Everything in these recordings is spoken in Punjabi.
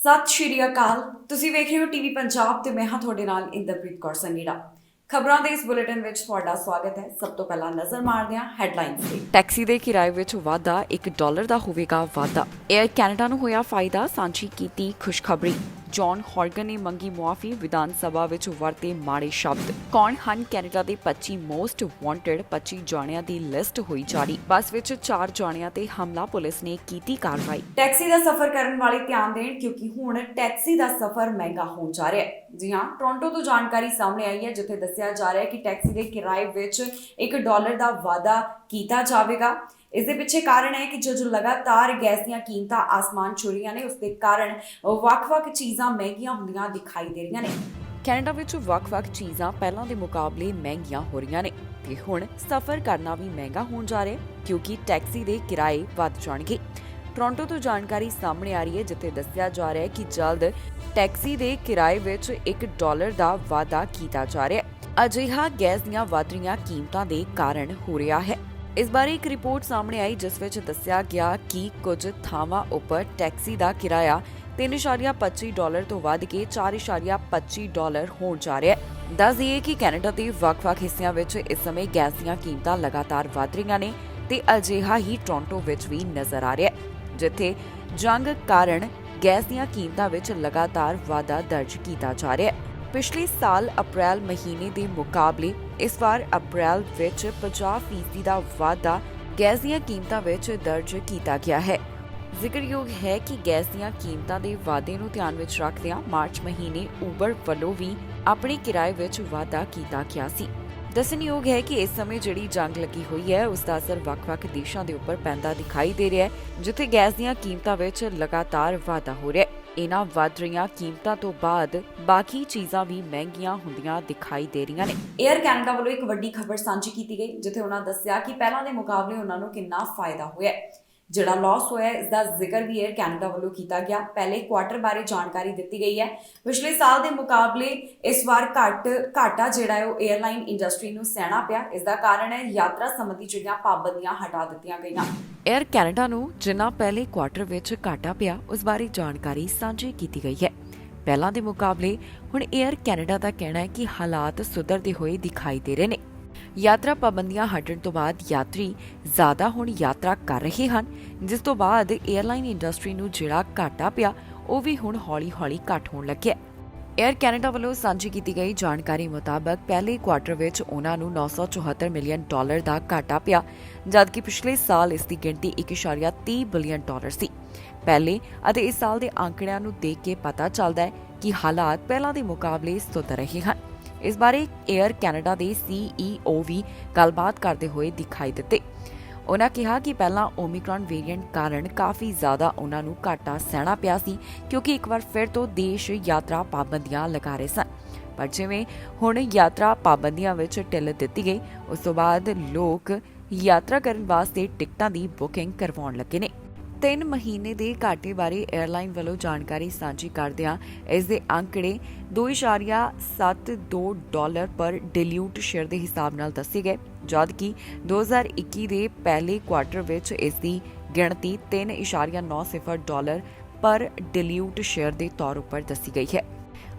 ਸਤਿ ਸ਼੍ਰੀ ਅਕਾਲ। ਤੁਸੀਂ ਵੇਖ ਰਹੇ ਹੋ ਟੀਵੀ ਪੰਜਾਬ ਤੇ ਮੈਂ ਹਾਂ ਤੁਹਾਡੇ ਨਾਲ ਇੰਦਰਪ੍ਰੀਤ ਕੌਰ ਸੰਗੀੜਾ। ਖਬਰਾਂ ਦੇ ਇਸ ਬੁਲੇਟਿਨ ਵਿੱਚ ਤੁਹਾਡਾ ਸਵਾਗਤ ਹੈ। ਸਭ ਤੋਂ ਪਹਿਲਾਂ ਨਜ਼ਰ ਮਾਰਦੇ ਹਾਂ ਹੈਡਲਾਈਨਸ ਤੇ। ਟੈਕਸੀ ਦੇ ਕਿਰਾਏ ਵਿੱਚ ਵਾਧਾ, $1 ਦਾ ਹੋਵੇਗਾ ਵਾਧਾ। 에ਅਰ ਕੈਨੇਡਾ ਨੂੰ ਹੋਇਆ ਫਾਇਦਾ, ਸਾਂਝੀ ਕੀਤੀ ਖੁਸ਼ਖਬਰੀ। ਜੌਨ ਹੌਰਗਨ ਨੇ ਮੰਗੀ ਮੁਆਫੀ, ਵਿਧਾਨ ਸਭਾ ਵਿੱਚ ਵਰਤੇ ਮਾੜੇ ਸ਼ਬਦ। ਕੌਣ ਹਨ ਕੈਨੇਡਾ ਦੇ 25 ਮੋਸਟ ਵਾਂਟਡ? 25 ਜਾਣਿਆਂ ਦੀ ਲਿਸਟ ਹੋਈ ਜਾਰੀ। ਬੱਸ ਵਿੱਚ 4 ਜਾਣਿਆਂ ਤੇ ਹਮਲਾ, ਪੁਲਿਸ ਨੇ ਕੀਤੀ ਕਾਰਵਾਈ। ਟੈਕਸੀ ਦਾ ਸਫ਼ਰ ਕਰਨ ਵਾਲੇ ਧਿਆਨ ਦੇਣ, ਕਿਉਂਕਿ ਹੁਣ ਟੈਕਸੀ ਦਾ ਸਫ਼ਰ ਮਹਿੰਗਾ ਹੋਣ ਜਾ ਰਿਹਾ ਹੈ। ਜੀ ਹਾਂ, ਟੋਰਾਂਟੋ ਤੋਂ ਜਾਣਕਾਰੀ ਸਾਹਮਣੇ ਆਈ ਹੈ, ਜਿੱਥੇ ਦੱਸਿਆ ਜਾ ਰਿਹਾ ਹੈ ਕਿ ਟੈਕਸੀ ਦੇ ਕਿਰਾਏ ਵਿੱਚ $1 ਦਾ ਵਾਧਾ ਕੀਤਾ ਜਾਵੇਗਾ। ਇਸ ਦੇ ਪਿੱਛੇ ਕਾਰਨ ਹੈ ਕਿ ਜੋ ਲਗਾਤਾਰ ਗੈਸ ਦੀਆਂ ਕੀਮਤਾਂ ਆਸਮਾਨ ਛੂ ਰਹੀਆਂ ਨੇ, ਉਸ ਦੇ ਕਾਰਨ ਵੱਖ-ਵੱਖ ਚੀਜ਼ਾਂ ਮਹਿੰਗੀਆਂ ਹੁੰਦੀਆਂ ਦਿਖਾਈ ਦੇ ਰਹੀਆਂ ਨੇ। ਕੈਨੇਡਾ ਵਿੱਚ ਵੱਖ-ਵੱਖ ਚੀਜ਼ਾਂ ਪਹਿਲਾਂ ਦੇ ਮੁਕਾਬਲੇ ਮਹਿੰਗੀਆਂ ਹੋ ਰਹੀਆਂ ਨੇ ਤੇ ਹੁਣ ਸਫ਼ਰ ਕਰਨਾ ਵੀ ਮਹਿੰਗਾ ਹੋਣ ਜਾ ਰਿਹਾ ਹੈ, ਕਿਉਂਕਿ ਟੈਕਸੀ ਦੇ ਕਿਰਾਏ ਵੱਧ ਜਾਣਗੇ। ਟੋਰਾਂਟੋ ਤੋਂ ਜਾਣਕਾਰੀ ਸਾਹਮਣੇ ਆ ਰਹੀ ਹੈ, ਜਿੱਥੇ ਦੱਸਿਆ ਜਾ ਰਿਹਾ ਹੈ ਕਿ ਜਲਦ ਟੈਕਸੀ ਦੇ ਕਿਰਾਏ ਵਿੱਚ $1 ਦਾ ਵਾਧਾ ਕੀਤਾ ਜਾ ਰਿਹਾ ਹੈ। ਅਜਿਹਾ ਗੈਸ ਦੀਆਂ ਵਧ ਰਹੀਆਂ ਕੀਮਤਾਂ ਦੇ ਕਾਰਨ ਹੋ ਰਿਹਾ ਹੈ। ਇਸ ਬਾਰੇ ਇੱਕ ਰਿਪੋਰਟ ਸਾਹਮਣੇ ਆਈ, ਜਿਸ ਵਿੱਚ ਦੱਸਿਆ ਗਿਆ ਕਿ ਕੁਝ ਥਾਵਾਂ ਉੱਪਰ ਟੈਕਸੀ ਦਾ ਕਿਰਾਇਆ $3.25 ਤੋਂ ਵੱਧ ਕੇ $4.25 ਹੋਣ ਜਾ ਰਿਹਾ ਹੈ। ਦੱਸ ਦਈਏ ਕਿ ਕੈਨੇਡਾ ਦੇ ਵੱਖ-ਵੱਖ ਹਿੱਸਿਆਂ ਵਿੱਚ ਇਸ ਸਮੇਂ ਗੈਸ ਦੀਆਂ ਕੀਮਤਾਂ ਲਗਾਤਾਰ ਵਧ ਰਹੀਆਂ ਨੇ ਤੇ ਅਜਿਹਾ ਹੀ ਟੋਰਾਂਟੋ ਵਿੱਚ ਵੀ ਨਜ਼ਰ ਆ ਰਿਹਾ ਹੈ, ਜਿੱਥੇ ਜੰਗ ਕਾਰਨ ਗੈਸ ਦੀਆਂ ਕੀਮਤਾਂ ਵਿੱਚ ਲਗਾਤਾਰ ਵਾਧਾ ਦਰਜ ਕੀਤਾ ਜਾ ਰਿਹਾ ਹੈ। ਪਿਛਲੇ ਸਾਲ ਅਪ੍ਰੈਲ ਮਹੀਨੇ ਦੇ ਮੁਕਾਬਲੇ ਇਸ ਵਾਰ ਅਪ੍ਰੈਲ ਵਿੱਚ 50% ਦਾ ਵਾਧਾ ਗੈਸ ਦੀਆਂ ਕੀਮਤਾਂ ਵਿੱਚ ਦਰਜ ਕੀਤਾ ਗਿਆ ਹੈ। ਜ਼ਿਕਰਯੋਗ ਹੈ ਕਿ ਗੈਸ ਦੀਆਂ ਕੀਮਤਾਂ ਦੇ ਵਾਧੇ ਨੂੰ ਧਿਆਨ ਵਿੱਚ ਰੱਖਦਿਆਂ ਮਾਰਚ ਮਹੀਨੇ ਉਬਰ ਵੱਲੋਂ ਵੀ ਆਪਣੇ ਕਿਰਾਏ ਵਿੱਚ ਵਾਧਾ ਕੀਤਾ ਗਿਆ ਸੀ। ਦੱਸਣਯੋਗ ਹੈ ਕਿ ਇਸ ਸਮੇਂ ਜਿਹੜੀ ਜੰਗ ਲੱਗੀ ਹੋਈ ਹੈ, ਉਸ ਦਾ ਅਸਰ ਵੱਖ-ਵੱਖ ਦੇਸ਼ਾਂ ਦੇ ਉੱਪਰ ਪੈਂਦਾ ਦਿਖਾਈ ਦੇ ਰਿਹਾ ਹੈ, ਜਿੱਥੇ ਗੈਸ ਦੀਆਂ ਕੀਮਤਾਂ ਵਿੱਚ ਲਗਾਤਾਰ ਵਾਧਾ ਹੋ ਰਿਹਾ ਹੈ। ਇਹਨਾਂ ਵੱਧ ਰਹੀਆਂ ਕੀਮਤਾਂ ਤੋਂ ਬਾਅਦ ਬਾਕੀ ਚੀਜ਼ਾਂ ਵੀ ਮਹਿੰਗੀਆਂ ਹੁੰਦੀਆਂ ਦਿਖਾਈ ਦੇ ਰਹੀਆਂ ਨੇ। 에ਅਰ ਕੈਨੇਡਾ ਵੱਲੋਂ ਇੱਕ ਵੱਡੀ ਖਬਰ ਸਾਂਝੀ ਕੀਤੀ ਗਈ, ਜਿੱਥੇ ਉਹਨਾਂ ਦੱਸਿਆ ਕਿ ਪਹਿਲਾਂ ਦੇ ਮੁਕਾਬਲੇ ਉਹਨਾਂ ਨੂੰ ਕਿੰਨਾ ਫਾਇਦਾ ਹੋਇਆ ਹੈ। ਜਿਹੜਾ ਲਾਸ ਹੋਇਆ ਇਸ ਦਾ ਜ਼ਿਕਰ ਵੀ 에ਅਰ ਕੈਨੇਡਾ ਵੱਲੋਂ ਕੀਤਾ ਗਿਆ। ਪਹਿਲੇ ਕੁਆਟਰ ਬਾਰੇ ਜਾਣਕਾਰੀ ਦਿੱਤੀ ਗਈ ਹੈ। ਪਿਛਲੇ ਸਾਲ ਦੇ ਮੁਕਾਬਲੇ ਇਸ ਵਾਰ ਘਾਟਾ ਜਿਹੜਾ ਹੈ ਉਹ 에ਅਰਲਾਈਨ ਇੰਡਸਟਰੀ ਨੂੰ ਸਹਿਣਾ ਪਿਆ। ਇਸ ਦਾ ਕਾਰਨ ਹੈ ਯਾਤਰਾ ਸੰਬੰਧੀ ਜਿਹੜੀਆਂ ਪਾਬੰਦੀਆਂ ਹਟਾ ਦਿੱਤੀਆਂ ਗਈਆਂ। 에ਅਰ ਕੈਨੇਡਾ ਨੂੰ ਜਿੰਨਾ ਪਹਿਲੇ ਕੁਆਟਰ ਵਿੱਚ ਘਾਟਾ ਪਿਆ, ਉਸ ਬਾਰੇ ਜਾਣਕਾਰੀ ਸਾਂਝੀ ਕੀਤੀ ਗਈ ਹੈ। ਪਹਿਲਾਂ ਦੇ ਮੁਕਾਬਲੇ ਹੁਣ 에ਅਰ ਕੈਨੇਡਾ ਦਾ ਕਹਿਣਾ ਹੈ ਕਿ ਹਾਲਾਤ ਸੁਧਰਦੇ ਹੋਏ ਦਿਖਾਈ ਦੇ ਰਹੇ ਨੇ। ਯਾਤਰਾ ਪਾਬੰਦੀਆਂ ਹਟਣ ਤੋਂ ਬਾਅਦ ਯਾਤਰੀ ਜ਼ਿਆਦਾ ਹੁਣ ਯਾਤਰਾ ਕਰ ਰਹੇ ਹਨ, ਜਿਸ ਤੋਂ ਬਾਅਦ 에ਅਰਲਾਈਨ ਇੰਡਸਟਰੀ ਨੂੰ ਜਿਹੜਾ ਘਾਟਾ ਪਿਆ ਉਹ ਵੀ ਹੁਣ ਹੌਲੀ-ਹੌਲੀ ਘੱਟ ਹੋਣ ਲੱਗਿਆ। 에ਅਰ ਕੈਨੇਡਾ ਵੱਲੋਂ ਸਾਂਝੀ ਕੀਤੀ ਗਈ ਜਾਣਕਾਰੀ ਮੁਤਾਬਕ ਪਹਿਲੇ ਕੁਆਟਰ ਵਿੱਚ ਉਹਨਾਂ ਨੂੰ $974 ਮਿਲੀਅਨ ਦਾ ਘਾਟਾ ਪਿਆ, ਜਦਕਿ ਪਿਛਲੇ ਸਾਲ ਇਸ ਦੀ ਗਿਣਤੀ $1.30 ਬਿਲੀਅਨ ਸੀ। ਪਹਿਲੇ ਅਤੇ ਇਸ ਸਾਲ ਦੇ ਆંકੜਿਆਂ ਨੂੰ ਦੇਖ ਕੇ ਪਤਾ ਚੱਲਦਾ ਹੈ ਕਿ ਹਾਲਾਤ ਪਹਿਲਾਂ ਦੇ ਮੁਕਾਬਲੇ ਸੁਧਰ ਰਹੇ ਹਨ। ਇਸ ਬਾਰੇ 에ਅਰ ਕੈਨੇਡਾ ਦੇ CEO ਵੀ ਗੱਲਬਾਤ ਕਰਦੇ ਹੋਏ ਦਿਖਾਈ ਦਿੱਤੇ। ਉਹਨਾਂ ਕਿਹਾ ਕਿ ਪਹਿਲਾਂ ਓਮਿਕਰੌਨ ਵੇਰੀਐਂਟ ਕਾਰਨ ਕਾਫੀ ਜ਼ਿਆਦਾ ਉਹਨਾਂ ਨੂੰ ਘਾਟਾ ਸਹਿਣਾ ਪਿਆ ਸੀ, ਕਿਉਂਕਿ ਇੱਕ ਵਾਰ ਫਿਰ ਤੋਂ ਦੇਸ਼ ਯਾਤਰਾ ਪਾਬੰਦੀਆਂ ਲਗਾ ਰਹੇ ਸਨ। ਪਰ ਜਿਵੇਂ ਹੁਣ ਯਾਤਰਾ ਪਾਬੰਦੀਆਂ ਵਿੱਚ ਢਿੱਲ ਦਿੱਤੀ ਗਈ, ਉਸ ਤੋਂ ਬਾਅਦ ਲੋਕ ਯਾਤਰਾ ਕਰਨ ਵਾਸਤੇ ਟਿਕਟਾਂ ਦੀ ਬੁਕਿੰਗ ਕਰਵਾਉਣ ਲੱਗੇ ਨੇ। 3 ਮਹੀਨੇ ਦੇ ਘਾਟੇ ਬਾਰੇ 에ਅਰਲਾਈਨ ਵੱਲੋਂ ਜਾਣਕਾਰੀ ਸਾਂਝੀ ਕਰਦਿਆਂ ਇਸ ਦੇ ਅੰਕੜੇ $2.72 ਪਰ ਡਿਲਿਊਟ ਸ਼ੇਅਰ ਦੇ ਹਿਸਾਬ ਨਾਲ ਦੱਸੇ ਗਏ, ਜਦਕਿ 2021 ਦੇ ਪਹਿਲੇ ਕੁਆਟਰ ਵਿੱਚ ਇਸ ਦੀ ਗਿਣਤੀ $3.90 ਪਰ ਡਿਲਿਊਟ ਸ਼ੇਅਰ ਦੇ ਤੌਰ ਉੱਪਰ ਦੱਸੀ ਗਈ ਹੈ।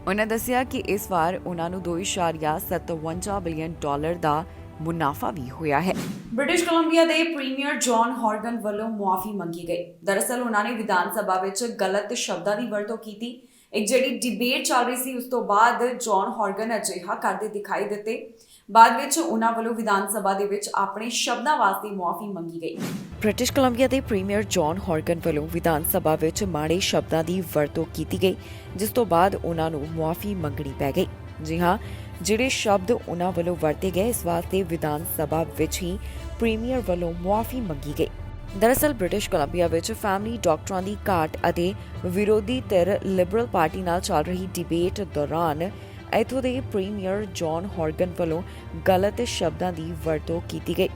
ਉਹਨਾਂ ਦੱਸਿਆ ਕਿ ਇਸ ਵਾਰ ਉਹਨਾਂ ਨੂੰ $2.57 ਬਿਲੀਅਨ ਦਾ ਮੁਨਾਫਾ ਵੀ ਹੋਇਆ ਹੈ। ਬ੍ਰਿਟਿਸ਼ ਕੋਲੰਬੀਆ ਦੇ ਪ੍ਰੀਮੀਅਰ ਜੌਨ ਹੌਰਗਨ ਵੱਲੋਂ ਮੁਆਫੀ ਮੰਗੀ ਗਈ। ਦਰਅਸਲ ਉਹਨਾਂ ਨੇ ਵਿਧਾਨ ਸਭਾ ਵਿੱਚ ਗਲਤ ਸ਼ਬਦਾਂ ਦੀ ਵਰਤੋਂ ਕੀਤੀ। ਇੱਕ ਜਿਹੜੀ ਡਿਬੇਟ ਚੱਲ ਰਹੀ ਸੀ, ਉਸ ਤੋਂ ਬਾਅਦ ਜੌਨ ਹੌਰਗਨ ਅਜਿਹਾ ਕਰਦੇ ਦਿਖਾਈ ਦਿੱਤੇ। ਬਾਅਦ ਵਿੱਚ ਉਹਨਾਂ ਵੱਲੋਂ ਵਿਧਾਨ ਸਭਾ ਦੇ ਵਿੱਚ ਆਪਣੇ ਸ਼ਬਦਾਂ ਵਾਸਤੇ ਮੁਆਫੀ ਮੰਗੀ ਗਈ। ਬ੍ਰਿਟਿਸ਼ ਕੋਲੰਬੀਆ ਦੇ ਪ੍ਰੀਮੀਅਰ ਜੌਨ ਹੌਰਗਨ ਵੱਲੋਂ ਵਿਧਾਨ ਸਭਾ ਵਿੱਚ ਮਾੜੇ ਸ਼ਬਦਾਂ ਦੀ ਵਰਤੋਂ ਕੀਤੀ ਗਈ, ਜਿਸ ਤੋਂ ਬਾਅਦ ਉਹਨਾਂ ਨੂੰ ਮੁਆਫੀ ਮੰਗਣੀ ਪੈ ਗਈ। ਜੀ ਹਾਂ, ਜਿਹੜੇ ਸ਼ਬਦ ਉਹਨਾਂ ਵੱਲੋਂ ਵਰਤੇ ਗਏ, ਇਸ ਵਾਸਤੇ ਵਿਧਾਨ ਸਭਾ ਵਿੱਚ ਹੀ ਪ੍ਰੀਮੀਅਰ ਵੱਲੋਂ ਮੁਆਫੀ ਮੰਗੀ ਗਈ। ਦਰਅਸਲ ਬ੍ਰਿਟਿਸ਼ ਕੋਲੰਬੀਆ ਵਿੱਚ ਫੈਮਿਲੀ ਡਾਕਟਰਾਂ ਦੀ ਘਾਟ ਅਤੇ ਵਿਰੋਧੀ ਧਿਰ ਲਿਬਰਲ ਪਾਰਟੀ ਨਾਲ ਚੱਲ ਰਹੀ ਡਿਬੇਟ ਦੌਰਾਨ ਇੱਥੋਂ ਦੇ ਪ੍ਰੀਮੀਅਰ ਜੌਨ ਹੌਰਗਨ ਵੱਲੋਂ ਗਲਤ ਸ਼ਬਦਾਂ ਦੀ ਵਰਤੋਂ ਕੀਤੀ ਗਈ,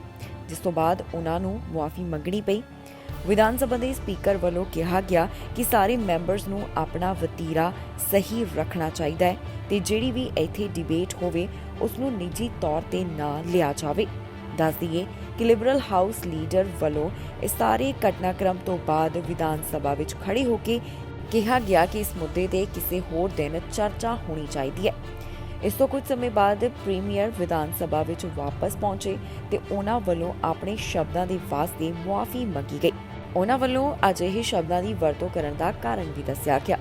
ਜਿਸ ਤੋਂ ਬਾਅਦ ਉਹਨਾਂ ਨੂੰ ਮੁਆਫੀ ਮੰਗਣੀ ਪਈ। ਵਿਧਾਨ ਸਭਾ ਦੇ ਸਪੀਕਰ ਵੱਲੋਂ ਕਿਹਾ ਗਿਆ ਕਿ ਸਾਰੇ ਮੈਂਬਰਸ ਨੂੰ ਆਪਣਾ ਵਤੀਰਾ ਸਹੀ ਰੱਖਣਾ ਚਾਹੀਦਾ ਹੈ ਤੇ ਜਿਹੜੀ ਵੀ ਇੱਥੇ ਡਿਬੇਟ ਹੋਵੇ ਉਸ ਨੂੰ ਨਿੱਜੀ ਤੌਰ ਤੇ ਨਾ ਲਿਆ ਜਾਵੇ। ਦੱਸ ਦਈਏ ਕਿ ਲਿਬਰਲ ਹਾਊਸ ਲੀਡਰ ਵੱਲੋਂ ਇਸ ਸਾਰੇ ਘਟਨਾਕ੍ਰਮ ਤੋਂ ਬਾਅਦ ਵਿਧਾਨ ਸਭਾ ਵਿੱਚ ਖੜੇ ਹੋ ਕੇ ਕਿਹਾ ਗਿਆ ਕਿ ਇਸ ਮੁੱਦੇ ਤੇ ਕਿਸੇ ਹੋਰ ਦਿਨ ਚਰਚਾ ਹੋਣੀ ਚਾਹੀਦੀ ਹੈ। ਇਸ ਤੋਂ ਕੁਝ ਸਮੇਂ ਬਾਅਦ ਪ੍ਰੀਮੀਅਰ ਵਿਧਾਨ ਸਭਾ ਵਿੱਚ ਵਾਪਸ ਪਹੁੰਚੇ ਤੇ ਉਹਨਾਂ ਵੱਲੋਂ ਆਪਣੇ ਸ਼ਬਦਾਂ ਦੇ ਵਾਸਤੇ ਮੁਆਫੀ ਮੰਗੀ ਗਈ। ਉਹਨਾਂ ਵੱਲੋਂ ਅਜਿਹੇ ਸ਼ਬਦਾਂ ਦੀ ਵਰਤੋਂ ਕਰਨ ਦਾ ਕਾਰਨ ਵੀ ਦੱਸਿਆ ਗਿਆ।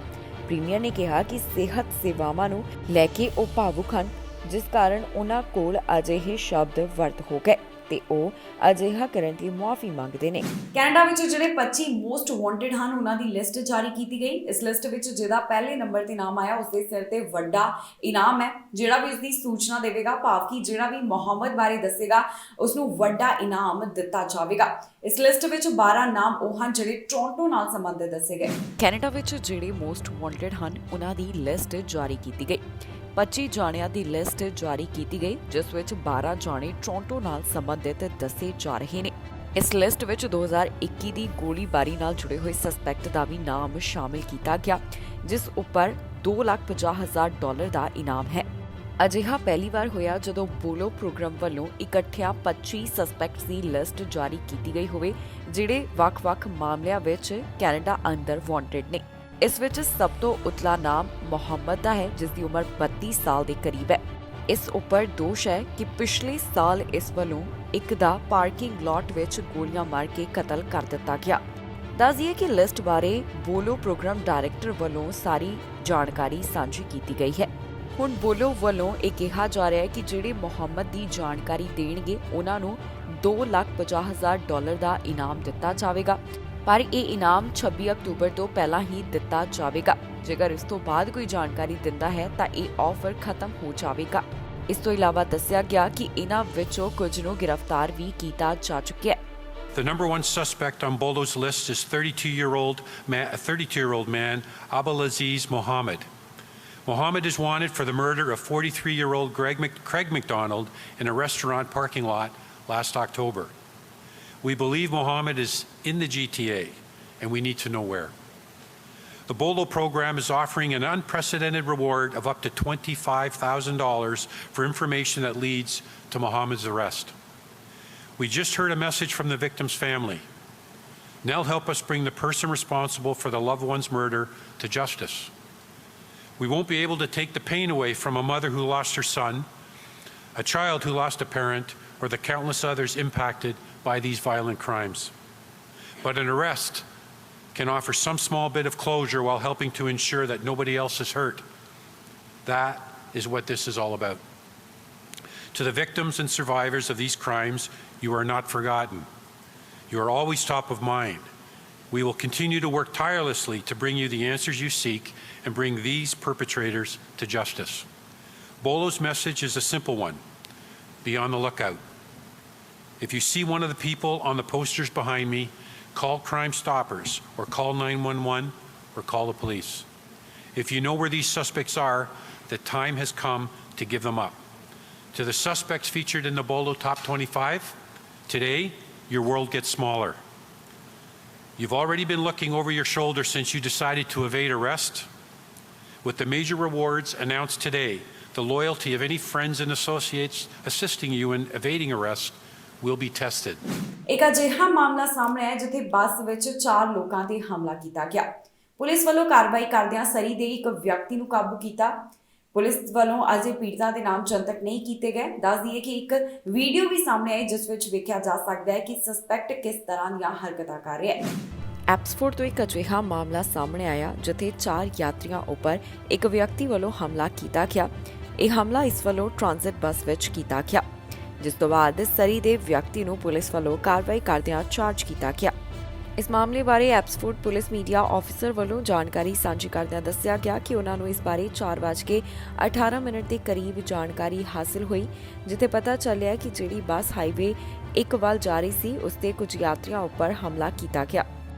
ਪ੍ਰੀਮੀਅਰ ਨੇ ਕਿਹਾ ਕਿ ਸਿਹਤ ਸੇਵਾਵਾਂ ਨੂੰ ਲੈ ਕੇ ਉਹ ਭਾਵੁਕ ਹਨ, ਜਿਸ ਕਾਰਨ ਉਹਨਾਂ ਕੋਲ ਅਜਿਹੇ ਸ਼ਬਦ ਵਰਤ ਹੋ ਗਏ ਤੇ ਉਹ ਅਜਿਹਾ ਕਰਨ ਦੀ ਮੁਆਫੀ ਮੰਗਦੇ ਨੇ। ਕੈਨੇਡਾ ਵਿੱਚ ਜਿਹੜੇ 25 ਮੋਸਟ ਵਾਂਟਡ ਹਨ, ਉਹਨਾਂ ਦੀ ਲਿਸਟ ਜਾਰੀ ਕੀਤੀ ਗਈ। ਇਸ ਲਿਸਟ ਵਿੱਚ ਜਿਹਦਾ ਪਹਿਲੇ ਨੰਬਰ ਤੇ ਨਾਮ ਆਇਆ, ਉਸ ਦੇ ਸਿਰ ਤੇ ਵੱਡਾ ਇਨਾਮ ਹੈ। ਜਿਹੜਾ ਵੀ ਇਸ ਦੀ ਸੂਚਨਾ ਦੇਵੇਗਾ, ਭਾਵ ਕਿ ਜਿਹੜਾ ਵੀ ਮੁਹੰਮਦ ਬਾਰੇ ਦੱਸੇਗਾ, ਉਸ ਨੂੰ ਵੱਡਾ ਇਨਾਮ ਦਿੱਤਾ ਜਾਵੇਗਾ। ਇਸ ਲਿਸਟ ਵਿੱਚ 12 ਨਾਮ ਉਹ ਹਨ ਜਿਹੜੇ ਟੋਰਾਂਟੋ ਨਾਲ ਸੰਬੰਧਿਤ ਦੱਸੇ ਗਏ। ਕੈਨੇਡਾ ਵਿੱਚ ਜਿਹੜੇ ਮੋਸਟ ਵਾਂਟਡ ਹਨ, ਉਹਨਾਂ ਦੀ ਲਿਸਟ ਜਾਰੀ ਕੀਤੀ ਗਈ। 25 ਜਾਣਿਆਂ ਦੀ ਲਿਸਟ ਜਾਰੀ ਕੀਤੀ ਗਈ, ਜਿਸ ਵਿੱਚ 12 ਜਾਣੇ ਟੋਰਾਂਟੋ ਨਾਲ ਸੰਬੰਧਿਤ ਦੱਸੇ ਜਾ ਰਹੇ ਨੇ। ਇਸ ਲਿਸਟ ਵਿੱਚ 2021 ਦੀ ਗੋਲੀਬਾਰੀ ਨਾਲ ਜੁੜੇ ਹੋਏ ਸਸਪੈਕਟ ਦਾ ਵੀ ਨਾਮ ਸ਼ਾਮਿਲ ਕੀਤਾ ਗਿਆ, ਜਿਸ ਉੱਪਰ $2,50,000 ਦਾ ਇਨਾਮ ਹੈ। ਅਜਿਹਾ ਪਹਿਲੀ ਵਾਰ ਹੋਇਆ ਜਦੋਂ ਬੋਲੋ ਪ੍ਰੋਗਰਾਮ ਵੱਲੋਂ ਇਕੱਠਿਆਂ 25 ਸਸਪੈਕਟਸ ਦੀ ਲਿਸਟ ਜਾਰੀ ਕੀਤੀ ਗਈ ਹੋਵੇ, ਜਿਹੜੇ ਵੱਖ-ਵੱਖ ਮਾਮਲਿਆਂ ਵਿੱਚ ਕੈਨੇਡਾ ਅੰਦਰ ਵਾਂਟਡ ਨੇ। ਇਸ ਵਿੱਚ ਸਭ ਤੋਂ ਉਤਲਾ ਨਾਮ ਮੁਹੰਮਦ ਦਾ ਹੈ, ਜਿਸ ਦੀ ਉਮਰ 32 ਸਾਲ ਦੇ ਕਰੀਬ ਹੈ। ਇਸ ਉੱਪਰ ਦੋਸ਼ ਹੈ ਕਿ ਪਿਛਲੇ ਸਾਲ ਇਸ ਵੱਲੋਂ ਇੱਕ ਦਾ ਪਾਰਕਿੰਗ ਲਾਟ ਵਿੱਚ ਗੋਲੀਆਂ ਮਾਰ ਕੇ ਕਤਲ ਕਰ ਦਿੱਤਾ ਗਿਆ। ਦੱਸ ਦਈਏ ਕਿ ਲਿਸਟ ਬਾਰੇ ਬੋਲੋ ਪ੍ਰੋਗਰਾਮ ਡਾਇਰੈਕਟਰ ਵੱਲੋਂ ਸਾਰੀ ਜਾਣਕਾਰੀ ਸਾਂਝੀ ਕੀਤੀ ਗਈ ਹੈ। ਹੁਣ ਬੋਲੋ ਵੱਲੋਂ ਇਹ ਕਿਹਾ ਜਾ ਰਿਹਾ ਹੈ ਕਿ ਜਿਹੜੇ ਮੁਹੰਮਦ ਦੀ ਜਾਣਕਾਰੀ ਦੇਣਗੇ, ਉਹਨਾਂ ਨੂੰ $2,50,000 ਦਾ ਇਨਾਮ ਦਿੱਤਾ ਜਾਵੇਗਾ, ਪਰ ਇਹ ਇਨਾਮ 26 ਅਕਤੂਬਰ ਤੋਂ ਪਹਿਲਾਂ ਹੀ ਦਿੱਤਾ ਜਾਵੇਗਾ। ਜੇਕਰ ਇਸ ਤੋਂ ਬਾਅਦ ਕੋਈ ਜਾਣਕਾਰੀ ਦਿੰਦਾ ਹੈ ਤਾਂ ਇਹ ਆਫਰ ਖਤਮ ਹੋ ਜਾਵੇਗਾ। ਇਸ ਤੋਂ ਇਲਾਵਾ ਦੱਸਿਆ ਗਿਆ ਕਿ ਇਹਨਾਂ ਵਿੱਚੋਂ ਕੁਝ ਨੂੰ ਗ੍ਰਿਫਤਾਰ ਵੀ ਕੀਤਾ ਜਾ ਚੁੱਕਿਆ ਹੈ। The number one suspect on Bolo's list is 32-year-old man Abdulaziz Mohammed. Mohammed is wanted for the murder of 43-year-old Craig McDonald in a restaurant parking lot last October. We believe Mohammed is in the GTA, and we need to know where. The Bolo program is offering an unprecedented reward of up to $25,000 for information that leads to Mohammed's arrest. We just heard a message from the victim's family. Now help us bring the person responsible for the loved one's murder to justice. We won't be able to take the pain away from a mother who lost her son, a child who lost a parent, or the countless others impacted by these violent crimes. But an arrest can offer some small bit of closure while helping to ensure that nobody else is hurt. That is what this is all about. To the victims and survivors of these crimes, you are not forgotten. You are always top of mind. We will continue to work tirelessly to bring you the answers you seek and bring these perpetrators to justice. Bolo's message is a simple one. Be on the lookout. If you see one of the people on the posters behind me, call Crime Stoppers or call 911 or call the police. If you know where these suspects are, the time has come to give them up. To the suspects featured in the Bolo Top 25, today your world gets smaller. You've already been looking over your shoulder since you decided to evade arrest. With the major rewards announced today, the loyalty of any friends and associates assisting you in evading arrest will be tested. ਇੱਕ ਅਜਿਹਾ ਮਾਮਲਾ ਸਾਹਮਣੇ ਆਇਆ ਜਿੱਥੇ ਬੱਸ ਵਿੱਚ 4 ਲੋਕਾਂ ਤੇ ਹਮਲਾ ਕੀਤਾ ਗਿਆ। ਪੁਲਿਸ ਵੱਲੋਂ ਕਾਰਵਾਈ ਕਰਦਿਆਂ ਸਰੀ ਦੇ ਇੱਕ ਵਿਅਕਤੀ ਨੂੰ ਕਾਬੂ ਕੀਤਾ। ਪੁਲਿਸ ਵੱਲੋਂ ਅਜੇ ਪੀੜਤਾ ਦੇ ਨਾਮ ਜਨਤਕ ਨਹੀਂ ਕੀਤੇ ਗਏ। ਦੱਸ ਦਈਏ ਕਿ ਇੱਕ ਵੀਡੀਓ ਵੀ ਸਾਹਮਣੇ ਆਈ, ਜਿਸ ਵਿੱਚ ਵੇਖਿਆ ਜਾ ਸਕਦਾ ਹੈ ਕਿ ਸਸਪੈਕਟ ਕਿਸ ਤਰ੍ਹਾਂ ਦੀਆਂ ਹਰਕਤਾਂ ਕਰ ਰਿਹਾ ਹੈ। ਐਪਸਫੋਰਡ ਤੋਂ ਇੱਕ ਅਜਿਹਾ ਮਾਮਲਾ ਸਾਹਮਣੇ ਆਇਆ ਜਿੱਥੇ 4 ਯਾਤਰੀਆਂ ਉੱਪਰ ਇੱਕ ਵਿਅਕਤੀ ਵੱਲੋਂ ਹਮਲਾ ਕੀਤਾ ਗਿਆ। ਇਹ ਹਮਲਾ ਇਸ ਵੱਲੋਂ ਟ੍ਰਾਂਜ਼ਿਟ ਬੱਸ ਵਿੱਚ ਕੀਤਾ ਗਿਆ, ਜਿਸ ਤੋਂ ਬਾਅਦ ਸਰੀ ਦੇ ਵਿਅਕਤੀ ਨੂੰ ਪੁਲਿਸ ਵੱਲੋਂ ਕਾਰਵਾਈ ਕਰਦਿਆਂ ਚਾਰਜ ਕੀਤਾ ਗਿਆ। ਇਸ ਮਾਮਲੇ ਬਾਰੇ ਐਪਸਫੋਰਡ ਪੁਲਿਸ ਮੀਡੀਆ ਆਫੀਸਰ ਵੱਲੋਂ ਜਾਣਕਾਰੀ ਸਾਂਝੀ ਕਰਦਿਆਂ ਦੱਸਿਆ ਗਿਆ ਕਿ ਉਹਨਾਂ ਨੂੰ ਇਸ ਬਾਰੇ 4:18 ਦੇ ਕਰੀਬ ਜਾਣਕਾਰੀ ਹਾਸਲ ਹੋਈ, ਜਿੱਥੇ ਪਤਾ ਚੱਲਿਆ ਕਿ ਜਿਹੜੀ ਬੱਸ ਹਾਈਵੇ 1 ਵੱਲ ਜਾ ਰਹੀ ਸੀ, ਉਸ ਤੇ ਕੁਝ ਯਾਤਰੀਆਂ ਉੱਪਰ ਹਮਲਾ ਕੀਤਾ ਗਿਆ।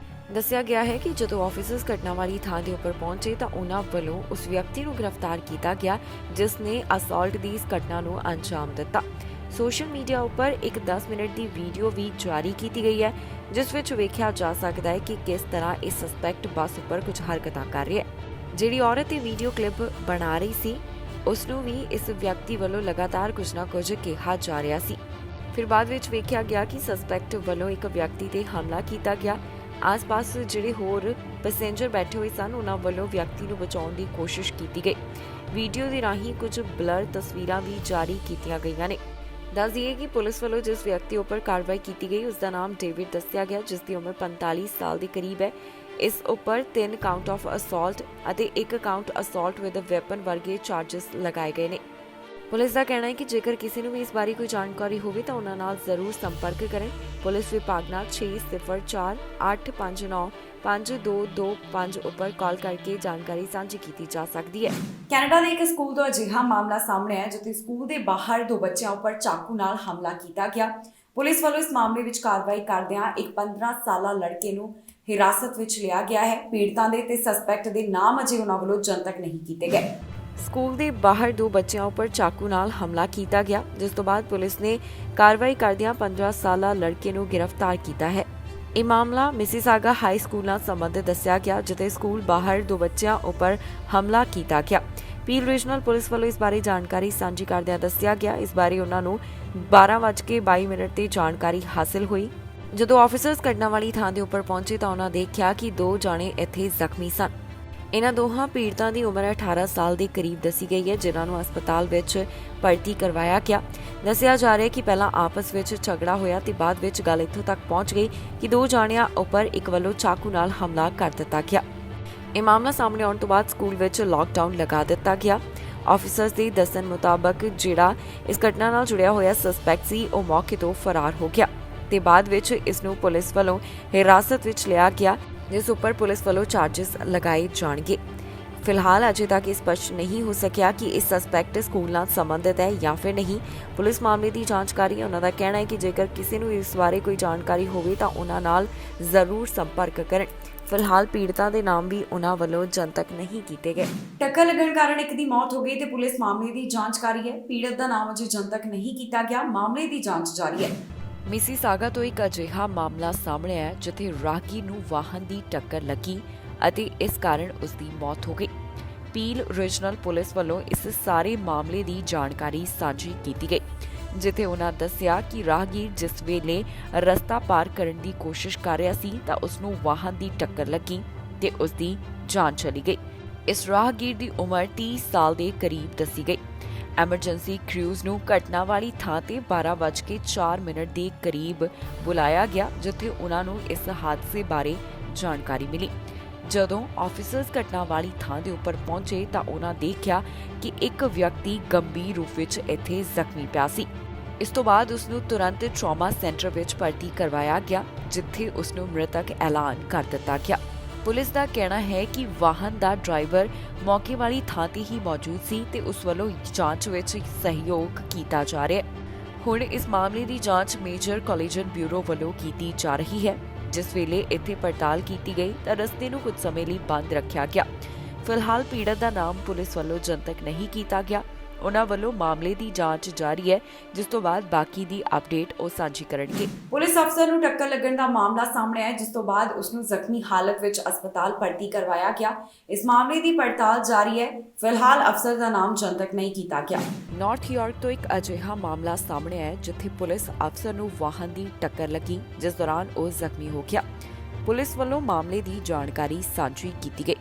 ਦੱਸਿਆ ਗਿਆ ਹੈ ਕਿ ਜਦੋਂ ਆਫੀਸਰਸ ਘਟਨਾ ਵਾਲੀ ਥਾਂ ਦੇ ਉੱਪਰ ਪਹੁੰਚੇ ਤਾਂ ਉਹਨਾਂ ਵੱਲੋਂ ਉਸ ਵਿਅਕਤੀ ਨੂੰ ਗ੍ਰਿਫਤਾਰ ਕੀਤਾ ਗਿਆ, ਜਿਸ ਨੇ ਅਸਾਲਟ ਦੀ ਇਸ ਘਟਨਾ ਨੂੰ ਅੰਜਾਮ ਦਿੱਤਾ। ਸੋਸ਼ਲ ਮੀਡੀਆ ਉੱਪਰ ਇੱਕ 10 ਮਿੰਟ ਦੀ ਵੀਡੀਓ ਵੀ ਜਾਰੀ ਕੀਤੀ ਗਈ ਹੈ, ਜਿਸ ਵਿੱਚ ਵੇਖਿਆ ਜਾ ਸਕਦਾ ਹੈ ਕਿ ਕਿਸ ਤਰ੍ਹਾਂ ਇਹ ਸਸਪੈਕਟ ਬੱਸ ਉੱਪਰ ਕੁਝ ਹਰਕਤਾਂ ਕਰ ਰਿਹਾ ਹੈ। ਜਿਹੜੀ ਔਰਤ ਇਹ ਵੀਡੀਓ ਕਲਿੱਪ ਬਣਾ ਰਹੀ ਸੀ, ਉਸ ਨੂੰ ਵੀ ਇਸ ਵਿਅਕਤੀ ਵੱਲੋਂ ਲਗਾਤਾਰ ਕੁਝ ਨਾ ਕੁਝ ਕਿਹਾ ਜਾ ਰਿਹਾ ਸੀ। ਫਿਰ ਬਾਅਦ ਵਿੱਚ ਵੇਖਿਆ ਗਿਆ ਕਿ ਸਸਪੈਕਟ ਵੱਲੋਂ ਇੱਕ ਵਿਅਕਤੀ ਤੇ ਹਮਲਾ ਕੀਤਾ ਗਿਆ, ਆਸ-ਪਾਸ ਜਿਹੜੇ ਹੋਰ ਪੈਸੇਂਜਰ ਬੈਠੇ ਹੋਏ ਸਨ ਉਹਨਾਂ ਵੱਲੋਂ ਵਿਅਕਤੀ ਨੂੰ ਬਚਾਉਣ ਦੀ ਕੋਸ਼ਿਸ਼ ਕੀਤੀ ਗਈ। ਵੀਡੀਓ ਦੇ ਰਾਹੀਂ ਕੁਝ ਬਲਰ ਤਸਵੀਰਾਂ ਵੀ ਜਾਰੀ ਕੀਤੀਆਂ ਗਈਆਂ ਨੇ। ਦੱਸ ਦਈਏ ਕਿ ਪੁਲਿਸ ਵੱਲੋਂ ਜਿਸ ਵਿਅਕਤੀ ਉੱਪਰ ਕਾਰਵਾਈ ਕੀਤੀ ਗਈ ਉਸ ਦਾ ਨਾਮ ਡੇਵਿਡ ਦੱਸਿਆ ਗਿਆ, ਜਿਸ ਦੀ ਉਮਰ 45 ਸਾਲ ਦੇ ਕਰੀਬ ਹੈ। ਇਸ ਉੱਪਰ 3 ਕਾਊਂਟ ਆਫ ਅਸੌਲਟ ਅਤੇ 1 ਕਾਊਂਟ ਅਸੌਲਟ ਵਿਦ ਵੈਪਨ ਵਰਗੇ ਚਾਰजेस ਲਗਾਏ ਗਏ ਨੇ। ਪੁਲਿਸ ਦਾ ਕਹਿਣਾ ਹੈ ਕਿ ਜੇਕਰ ਕਿਸੇ ਨੂੰ ਵੀ ਇਸ ਬਾਰੇ ਕੋਈ ਜਾਣਕਾਰੀ ਹੋਵੇ ਤਾਂ ਉਹਨਾਂ ਨਾਲ ਜ਼ਰੂਰ ਸੰਪਰਕ ਕਰੇ। ਪੁਲਿਸ ਵਿਭਾਗ ਨਾਲ 604 859 5225 ਉੱਪਰ ਕਾਲ ਕਰਕੇ ਜਾਣਕਾਰੀ ਸਾਂਝੀ ਕੀਤੀ ਜਾ ਸਕਦੀ ਹੈ। ਕੈਨੇਡਾ ਦੇ ਇੱਕ ਸਕੂਲ ਤੋਂ ਅਜਿਹਾ ਮਾਮਲਾ ਸਾਹਮਣੇ ਆਇਆ ਜਿੱਥੇ ਸਕੂਲ ਦੇ ਬਾਹਰ 2 ਬੱਚਿਆਂ ਉੱਪਰ ਚਾਕੂ ਨਾਲ ਹਮਲਾ ਕੀਤਾ ਗਿਆ। ਪੁਲਿਸ ਵੱਲੋਂ ਇਸ ਮਾਮਲੇ ਵਿੱਚ ਕਾਰਵਾਈ ਕਰਦਿਆਂ ਇੱਕ 15 ਸਾਲਾ ਲੜਕੇ ਨੂੰ ਹਿਰਾਸਤ ਵਿੱਚ ਲਿਆ ਗਿਆ ਹੈ। ਪੀੜਤਾਂ ਦੇ ਤੇ ਸਸਪੈਕਟ ਦੇ ਨਾਮ ਅਜੇ ਉਹਨਾਂ ਵੱਲੋਂ ਜਨਤਕ ਨਹੀਂ ਕੀਤੇ ਗਏ। ਸਕੂਲ ਦੇ ਬਾਹਰ 2 ਬੱਚਿਆਂ ਉੱਪਰ ਚਾਕੂ ਨਾਲ ਹਮਲਾ ਕੀਤਾ ਗਿਆ, ਜਿਸ ਤੋਂ ਬਾਅਦ ਪੁਲਿਸ ਨੇ ਕਾਰਵਾਈ ਕਰਦਿਆਂ 15 ਸਾਲਾ ਲੜਕੇ ਨੂੰ ਗ੍ਰਿਫਤਾਰ ਕੀਤਾ ਹੈ। ਇਹ ਮਾਮਲਾ ਮਿਸੀਸਾਗਾ ਹਾਈ ਸਕੂਲ ਨਾਲ ਸੰਬੰਧਿਤ ਦੱਸਿਆ ਗਿਆ, ਜਿੱਥੇ ਸਕੂਲ ਬਾਹਰ 2 ਬੱਚਿਆਂ ਉੱਪਰ ਹਮਲਾ ਕੀਤਾ ਗਿਆ। ਪੀਲ ਰੀਜਨਲ ਪੁਲਿਸ ਵੱਲੋਂ ਇਸ ਬਾਰੇ ਜਾਣਕਾਰੀ ਸਾਂਝੀ ਕਰਦਿਆਂ ਦੱਸਿਆ ਗਿਆ, ਇਸ ਬਾਰੇ ਉਹਨਾਂ ਨੂੰ 12:22 ਤੇ ਜਾਣਕਾਰੀ ਹਾਸਲ ਹੋਈ। ਜਦੋਂ ਆਫੀਸਰਸ ਘਟਨਾ ਵਾਲੀ ਥਾਂ ਦੇ ਉੱਪਰ ਪਹੁੰਚੇ ਤਾਂ ਉਹਨਾਂ ਦੇਖਿਆ ਕਿ 2 ਜਾਣੇ ਇੱਥੇ ਜ਼ਖਮੀ ਸਨ। ਇਹਨਾਂ ਦੋਹਾਂ ਪੀੜਤਾਂ ਦੀ ਉਮਰ 18 ਸਾਲ ਦੇ ਕਰੀਬ ਦੱਸੀ ਗਈ ਹੈ, ਜਿਨ੍ਹਾਂ ਨੂੰ ਹਸਪਤਾਲ ਵਿੱਚ ਭਰਤੀ ਕਰਵਾਇਆ ਗਿਆ। ਦੱਸਿਆ ਜਾ ਰਿਹਾ ਹੈ ਕਿ ਪਹਿਲਾਂ ਆਪਸ ਵਿੱਚ ਝਗੜਾ ਹੋਇਆ ਤੇ ਬਾਅਦ ਵਿੱਚ ਗੱਲ ਇੱਥੋਂ ਤੱਕ ਪਹੁੰਚ ਗਈ ਕਿ 2 ਜਾਣਿਆਂ ਉੱਪਰ ਇੱਕ ਵੱਲੋਂ ਚਾਕੂ ਨਾਲ ਹਮਲਾ ਕਰ ਦਿੱਤਾ ਗਿਆ। ਇਹ ਮਾਮਲਾ ਸਾਹਮਣੇ ਆਉਣ ਤੋਂ ਬਾਅਦ ਸਕੂਲ ਵਿੱਚ ਲਾਕਡਾਊਨ ਲਗਾ ਦਿੱਤਾ ਗਿਆ। ਆਫੀਸਰਸ ਦੇ ਦੱਸਣ ਮੁਤਾਬਕ ਜਿਹੜਾ ਇਸ ਘਟਨਾ ਨਾਲ ਜੁੜਿਆ ਹੋਇਆ ਸਸਪੈਕਟ ਸੀ ਉਹ ਮੌਕੇ ਤੋਂ ਫਰਾਰ ਹੋ ਗਿਆ ਤੇ ਬਾਅਦ ਵਿੱਚ ਇਸ ਨੂੰ ਪੁਲਿਸ ਵੱਲੋਂ ਹਿਰਾਸਤ ਵਿੱਚ ਲਿਆ ਗਿਆ, ਜਿਸ ਉੱਪਰ ਪੁਲਿਸ ਵੱਲੋਂ ਚਾਰजेस ਲਗਾਏ ਜਾਣਗੇ। ਫਿਲਹਾਲ ਅਜੇ ਤੱਕ ਇਹ ਸਪਸ਼ਟ ਨਹੀਂ ਹੋ ਸਕਿਆ ਕਿ ਇਸ ਸਸਪੈਕਟ ਸਕੂਲ ਨਾਲ ਸੰਬੰਧਿਤ ਹੈ ਜਾਂ ਫਿਰ ਨਹੀਂ। ਪੁਲਿਸ ਮਾਮਲੇ ਦੀ ਜਾਂਚ ਕਰ ਰਹੀ ਹੈ। ਉਹਨਾਂ ਦਾ ਕਹਿਣਾ ਹੈ ਕਿ ਜੇਕਰ ਕਿਸੇ ਨੂੰ ਇਸ ਬਾਰੇ ਕੋਈ ਜਾਣਕਾਰੀ ਹੋਵੇ ਤਾਂ ਉਹਨਾਂ ਨਾਲ ਜ਼ਰੂਰ ਸੰਪਰਕ ਕਰਨ। ਫਿਲਹਾਲ ਪੀੜਤਾਂ ਦੇ ਨਾਮ ਵੀ ਉਹਨਾਂ ਵੱਲੋਂ ਜਨਤਕ ਨਹੀਂ ਕੀਤੇ ਗਏ। ਟੱਕਰ ਲੱਗਣ ਕਾਰਨ ਇੱਕ ਦੀ ਮੌਤ ਹੋ ਗਈ ਤੇ ਪੁਲਿਸ ਮਾਮਲੇ ਦੀ ਜਾਂਚ ਕਰ ਰਹੀ ਹੈ। ਪੀੜਤ ਦਾ ਨਾਮ ਅਜੇ ਜਨਤਕ ਨਹੀਂ ਕੀਤਾ ਗਿਆ। ਮਾਮਲੇ ਦੀ ਜਾਂਚ ਜਾਰੀ ਹੈ। ਮਿਸੀਸਾਗਾ ਤੋਂ ਇੱਕ ਅਜਿਹਾ ਮਾਮਲਾ ਸਾਹਮਣੇ ਆਇਆ ਜਿੱਥੇ ਰਾਹਗੀਰ ਨੂੰ ਵਾਹਨ ਦੀ ਟੱਕਰ ਲੱਗੀ ਅਤੇ ਇਸ ਕਾਰਨ ਉਸ ਦੀ ਮੌਤ ਹੋ ਗਈ। ਪੀਲ ਰੀਜਨਲ ਪੁਲਿਸ ਵੱਲੋਂ ਇਸ ਸਾਰੇ ਮਾਮਲੇ ਦੀ ਜਾਣਕਾਰੀ ਸਾਂਝੀ ਕੀਤੀ ਗਈ, ਜਿੱਥੇ ਉਹਨਾਂ ਦੱਸਿਆ ਕਿ ਰਾਹਗੀਰ ਜਿਸ ਵੇਲੇ ਰਸਤਾ ਪਾਰ ਕਰਨ ਦੀ ਕੋਸ਼ਿਸ਼ ਕਰ ਰਿਹਾ ਸੀ ਤਾਂ ਉਸ ਨੂੰ ਵਾਹਨ ਦੀ ਟੱਕਰ ਲੱਗੀ ਤੇ ਉਸ ਦੀ ਜਾਨ ਚਲੀ ਗਈ। ਇਸ ਰਾਹਗੀਰ ਦੀ ਉਮਰ 30 ਸਾਲ ਦੇ ਕਰੀਬ ਦੱਸੀ ਗਈ। ਐਮਰਜੈਂਸੀ ਕ੍ਰਿਊਜ਼ ਨੂੰ ਘਟਨਾ ਵਾਲੀ ਥਾਂ ਤੇ 12:04 ਦੇ ਕਰੀਬ ਬੁਲਾਇਆ ਗਿਆ, ਜਿੱਥੇ ਉਹਨਾਂ ਨੂੰ ਇਸ ਹਾਦਸੇ ਬਾਰੇ ਜਾਣਕਾਰੀ ਮਿਲੀ। ਜਦੋਂ ਆਫੀਸਰਸ ਘਟਨਾ ਵਾਲੀ ਥਾਂ ਦੇ ਉੱਪਰ ਪਹੁੰਚੇ ਤਾਂ ਉਹਨਾਂ ਦੇਖਿਆ ਕਿ ਇੱਕ ਵਿਅਕਤੀ ਗੰਭੀਰ ਰੂਪ ਵਿੱਚ ਇੱਥੇ ਜ਼ਖਮੀ ਪਿਆ ਸੀ। ਇਸ ਤੋਂ ਬਾਅਦ ਉਸ ਨੂੰ ਤੁਰੰਤ ਟਰਾਮਾ ਸੈਂਟਰ ਵਿੱਚ ਭਰਤੀ ਕਰਵਾਇਆ ਗਿਆ, ਜਿੱਥੇ ਉਸ ਨੂੰ ਮ੍ਰਿਤਕ ਐਲਾਨ ਕਰ ਦਿੱਤਾ ਗਿਆ। ਪੁਲਿਸ ਦਾ ਕਹਿਣਾ ਹੈ ਕਿ ਵਾਹਨ ਦਾ ਡਰਾਈਵਰ ਮੌਕੇ ਵਾਲੀ ਥਾਂ ਤੇ ਹੀ ਮੌਜੂਦ ਸੀ ਤੇ ਉਸ ਵੱਲੋਂ ਜਾਂਚ ਵਿੱਚ ਸਹਿਯੋਗ ਕੀਤਾ ਜਾ ਰਿਹਾ ਹੈ। ਹੁਣ ਇਸ ਮਾਮਲੇ ਦੀ ਜਾਂਚ ਮੇਜਰ ਕੋਲੀਜਨ ਬਿਊਰੋ ਵੱਲੋਂ ਕੀਤੀ ਜਾ ਰਹੀ ਹੈ। ਜਿਸ ਵੇਲੇ ਇੱਥੇ ਪੜਤਾਲ ਕੀਤੀ ਗਈ ਤਾਂ ਰਸਤੇ ਨੂੰ ਕੁਝ ਸਮੇਂ ਲਈ ਬੰਦ ਰੱਖਿਆ ਗਿਆ। ਫਿਲਹਾਲ ਪੀੜਤ ਦਾ ਨਾਮ ਪੁਲਿਸ ਵੱਲੋਂ ਜਨਤਕ ਨਹੀਂ ਕੀਤਾ ਗਿਆ। ਉਹਨਾਂ ਵੱਲੋਂ ਮਾਮਲੇ ਦੀ ਜਾਂਚ ਜਾਰੀ ਹੈ, ਜਿਸ ਤੋਂ ਬਾਅਦ ਬਾਕੀ ਦੀ ਅਪਡੇਟ ਉਹ ਸਾਂਝੀ ਕਰਨਗੇ। ਪੁਲਿਸ ਅਫਸਰ ਨੂੰ ਟੱਕਰ ਲੱਗਣ ਦਾ ਮਾਮਲਾ ਸਾਹਮਣੇ ਆਇਆ, ਜਿਸ ਤੋਂ ਬਾਅਦ ਉਸ ਨੂੰ ਜ਼ਖਮੀ ਹਾਲਤ ਵਿੱਚ ਹਸਪਤਾਲ ਭਰਤੀ ਕਰਵਾਇਆ ਗਿਆ। ਇਸ ਮਾਮਲੇ ਦੀ ਪੜਤਾਲ ਜਾਰੀ ਹੈ। ਫਿਲਹਾਲ ਅਫਸਰ ਦਾ ਨਾਮ ਜਨਤਕ ਨਹੀਂ ਕੀਤਾ ਗਿਆ। ਨਾਰਥ ਯਾਰਕ ਤੋਂ ਇੱਕ ਅਜਿਹਾ ਮਾਮਲਾ ਸਾਹਮਣੇ ਆਇਆ ਜਿੱਥੇ ਪੁਲਿਸ ਅਫਸਰ ਨੂੰ ਵਾਹਨ ਦੀ ਟੱਕਰ ਲੱਗੀ, ਜਿਸ ਦੌਰਾਨ ਉਹ ਜ਼ਖਮੀ ਹੋ ਗਿਆ। ਪੁਲਿਸ ਵੱਲੋਂ ਮਾਮਲੇ ਦੀ ਜਾਣਕਾਰੀ ਸਾਂਝੀ ਕੀਤੀ ਗਈ।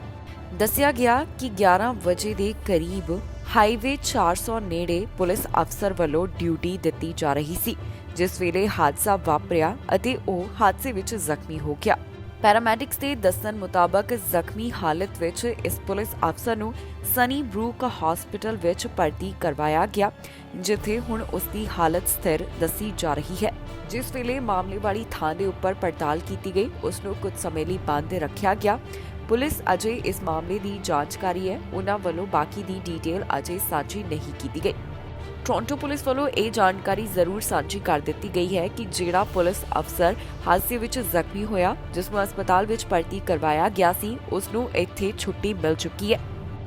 ਦੱਸਿਆ ਗਿਆ ਕਿ 11 ਵਜੇ ਦੇ ਕਰੀਬ ਹਾਈਵੇ 400 ਨੇੜੇ ਪੁਲਿਸ ਅਫਸਰ ਵੱਲੋਂ ਡਿਊਟੀ ਦਿੱਤੀ ਜਾ ਰਹੀ ਸੀ, ਜਿਸ ਵੇਲੇ ਹਾਦਸਾ ਵਾਪਰਿਆ ਅਤੇ ਉਹ ਹਾਦਸੇ ਵਿੱਚ ਜ਼ਖਮੀ ਹੋ ਗਿਆ। ਪੈਰਾਮੈਡਿਕਸ ਦੇ ਦੱਸਣ ਮੁਤਾਬਕ ਜ਼ਖਮੀ ਹਾਲਤ ਵਿੱਚ ਇਸ ਪੁਲਿਸ ਅਫਸਰ ਨੂੰ ਸਨੀ ਬਰੂਕ ਹਸਪੀਟਲ ਵਿੱਚ ਭਰਤੀ ਕਰਵਾਇਆ ਗਿਆ, ਜਿੱਥੇ ਹੁਣ ਉਸ ਦੀ ਹਾਲਤ ਸਥਿਰ ਦੱਸੀ ਜਾ ਰਹੀ ਹੈ। ਜਿਸ ਵੇਲੇ ਮਾਮਲੇ ਵਾਲੀ ਥਾਂ ਦੇ ਉੱਪਰ ਪੜਤਾਲ ਕੀਤੀ ਗਈ, ਉਸ ਨੂੰ ਕੁਝ ਸਮੇਂ ਲਈ ਬੰਦ ਰੱਖਿਆ ਗਿਆ। ਪੁਲਿਸ ਅਜੇ ਇਸ ਮਾਮਲੇ ਦੀ ਜਾਂਚ ਕਰ ਰਹੀ ਹੈ। ਉਹਨਾਂ ਵੱਲੋਂ ਬਾਕੀ ਦੀ ਡਿਟੇਲ ਅਜੇ ਸਾਂਝੀ ਨਹੀਂ ਕੀਤੀ ਗਈ। ਟੋਰਾਂਟੋ ਪੁਲਿਸ ਵੱਲੋਂ ਇਹ ਜਾਣਕਾਰੀ ਜ਼ਰੂਰ ਸਾਂਝੀ ਕਰ ਦਿੱਤੀ ਗਈ ਹੈ ਕਿ ਜਿਹੜਾ ਪੁਲਿਸ ਅਫਸਰ ਹਾਦਸੇ ਵਿੱਚ ਜ਼ਖਮੀ ਹੋਇਆ, ਜਿਸ ਨੂੰ ਹਸਪਤਾਲ ਵਿੱਚ ਭਰਤੀ ਕਰਵਾਇਆ ਗਿਆ ਸੀ, ਉਸ ਨੂੰ ਇੱਥੇ ਛੁੱਟੀ ਮਿਲ ਚੁੱਕੀ ਹੈ।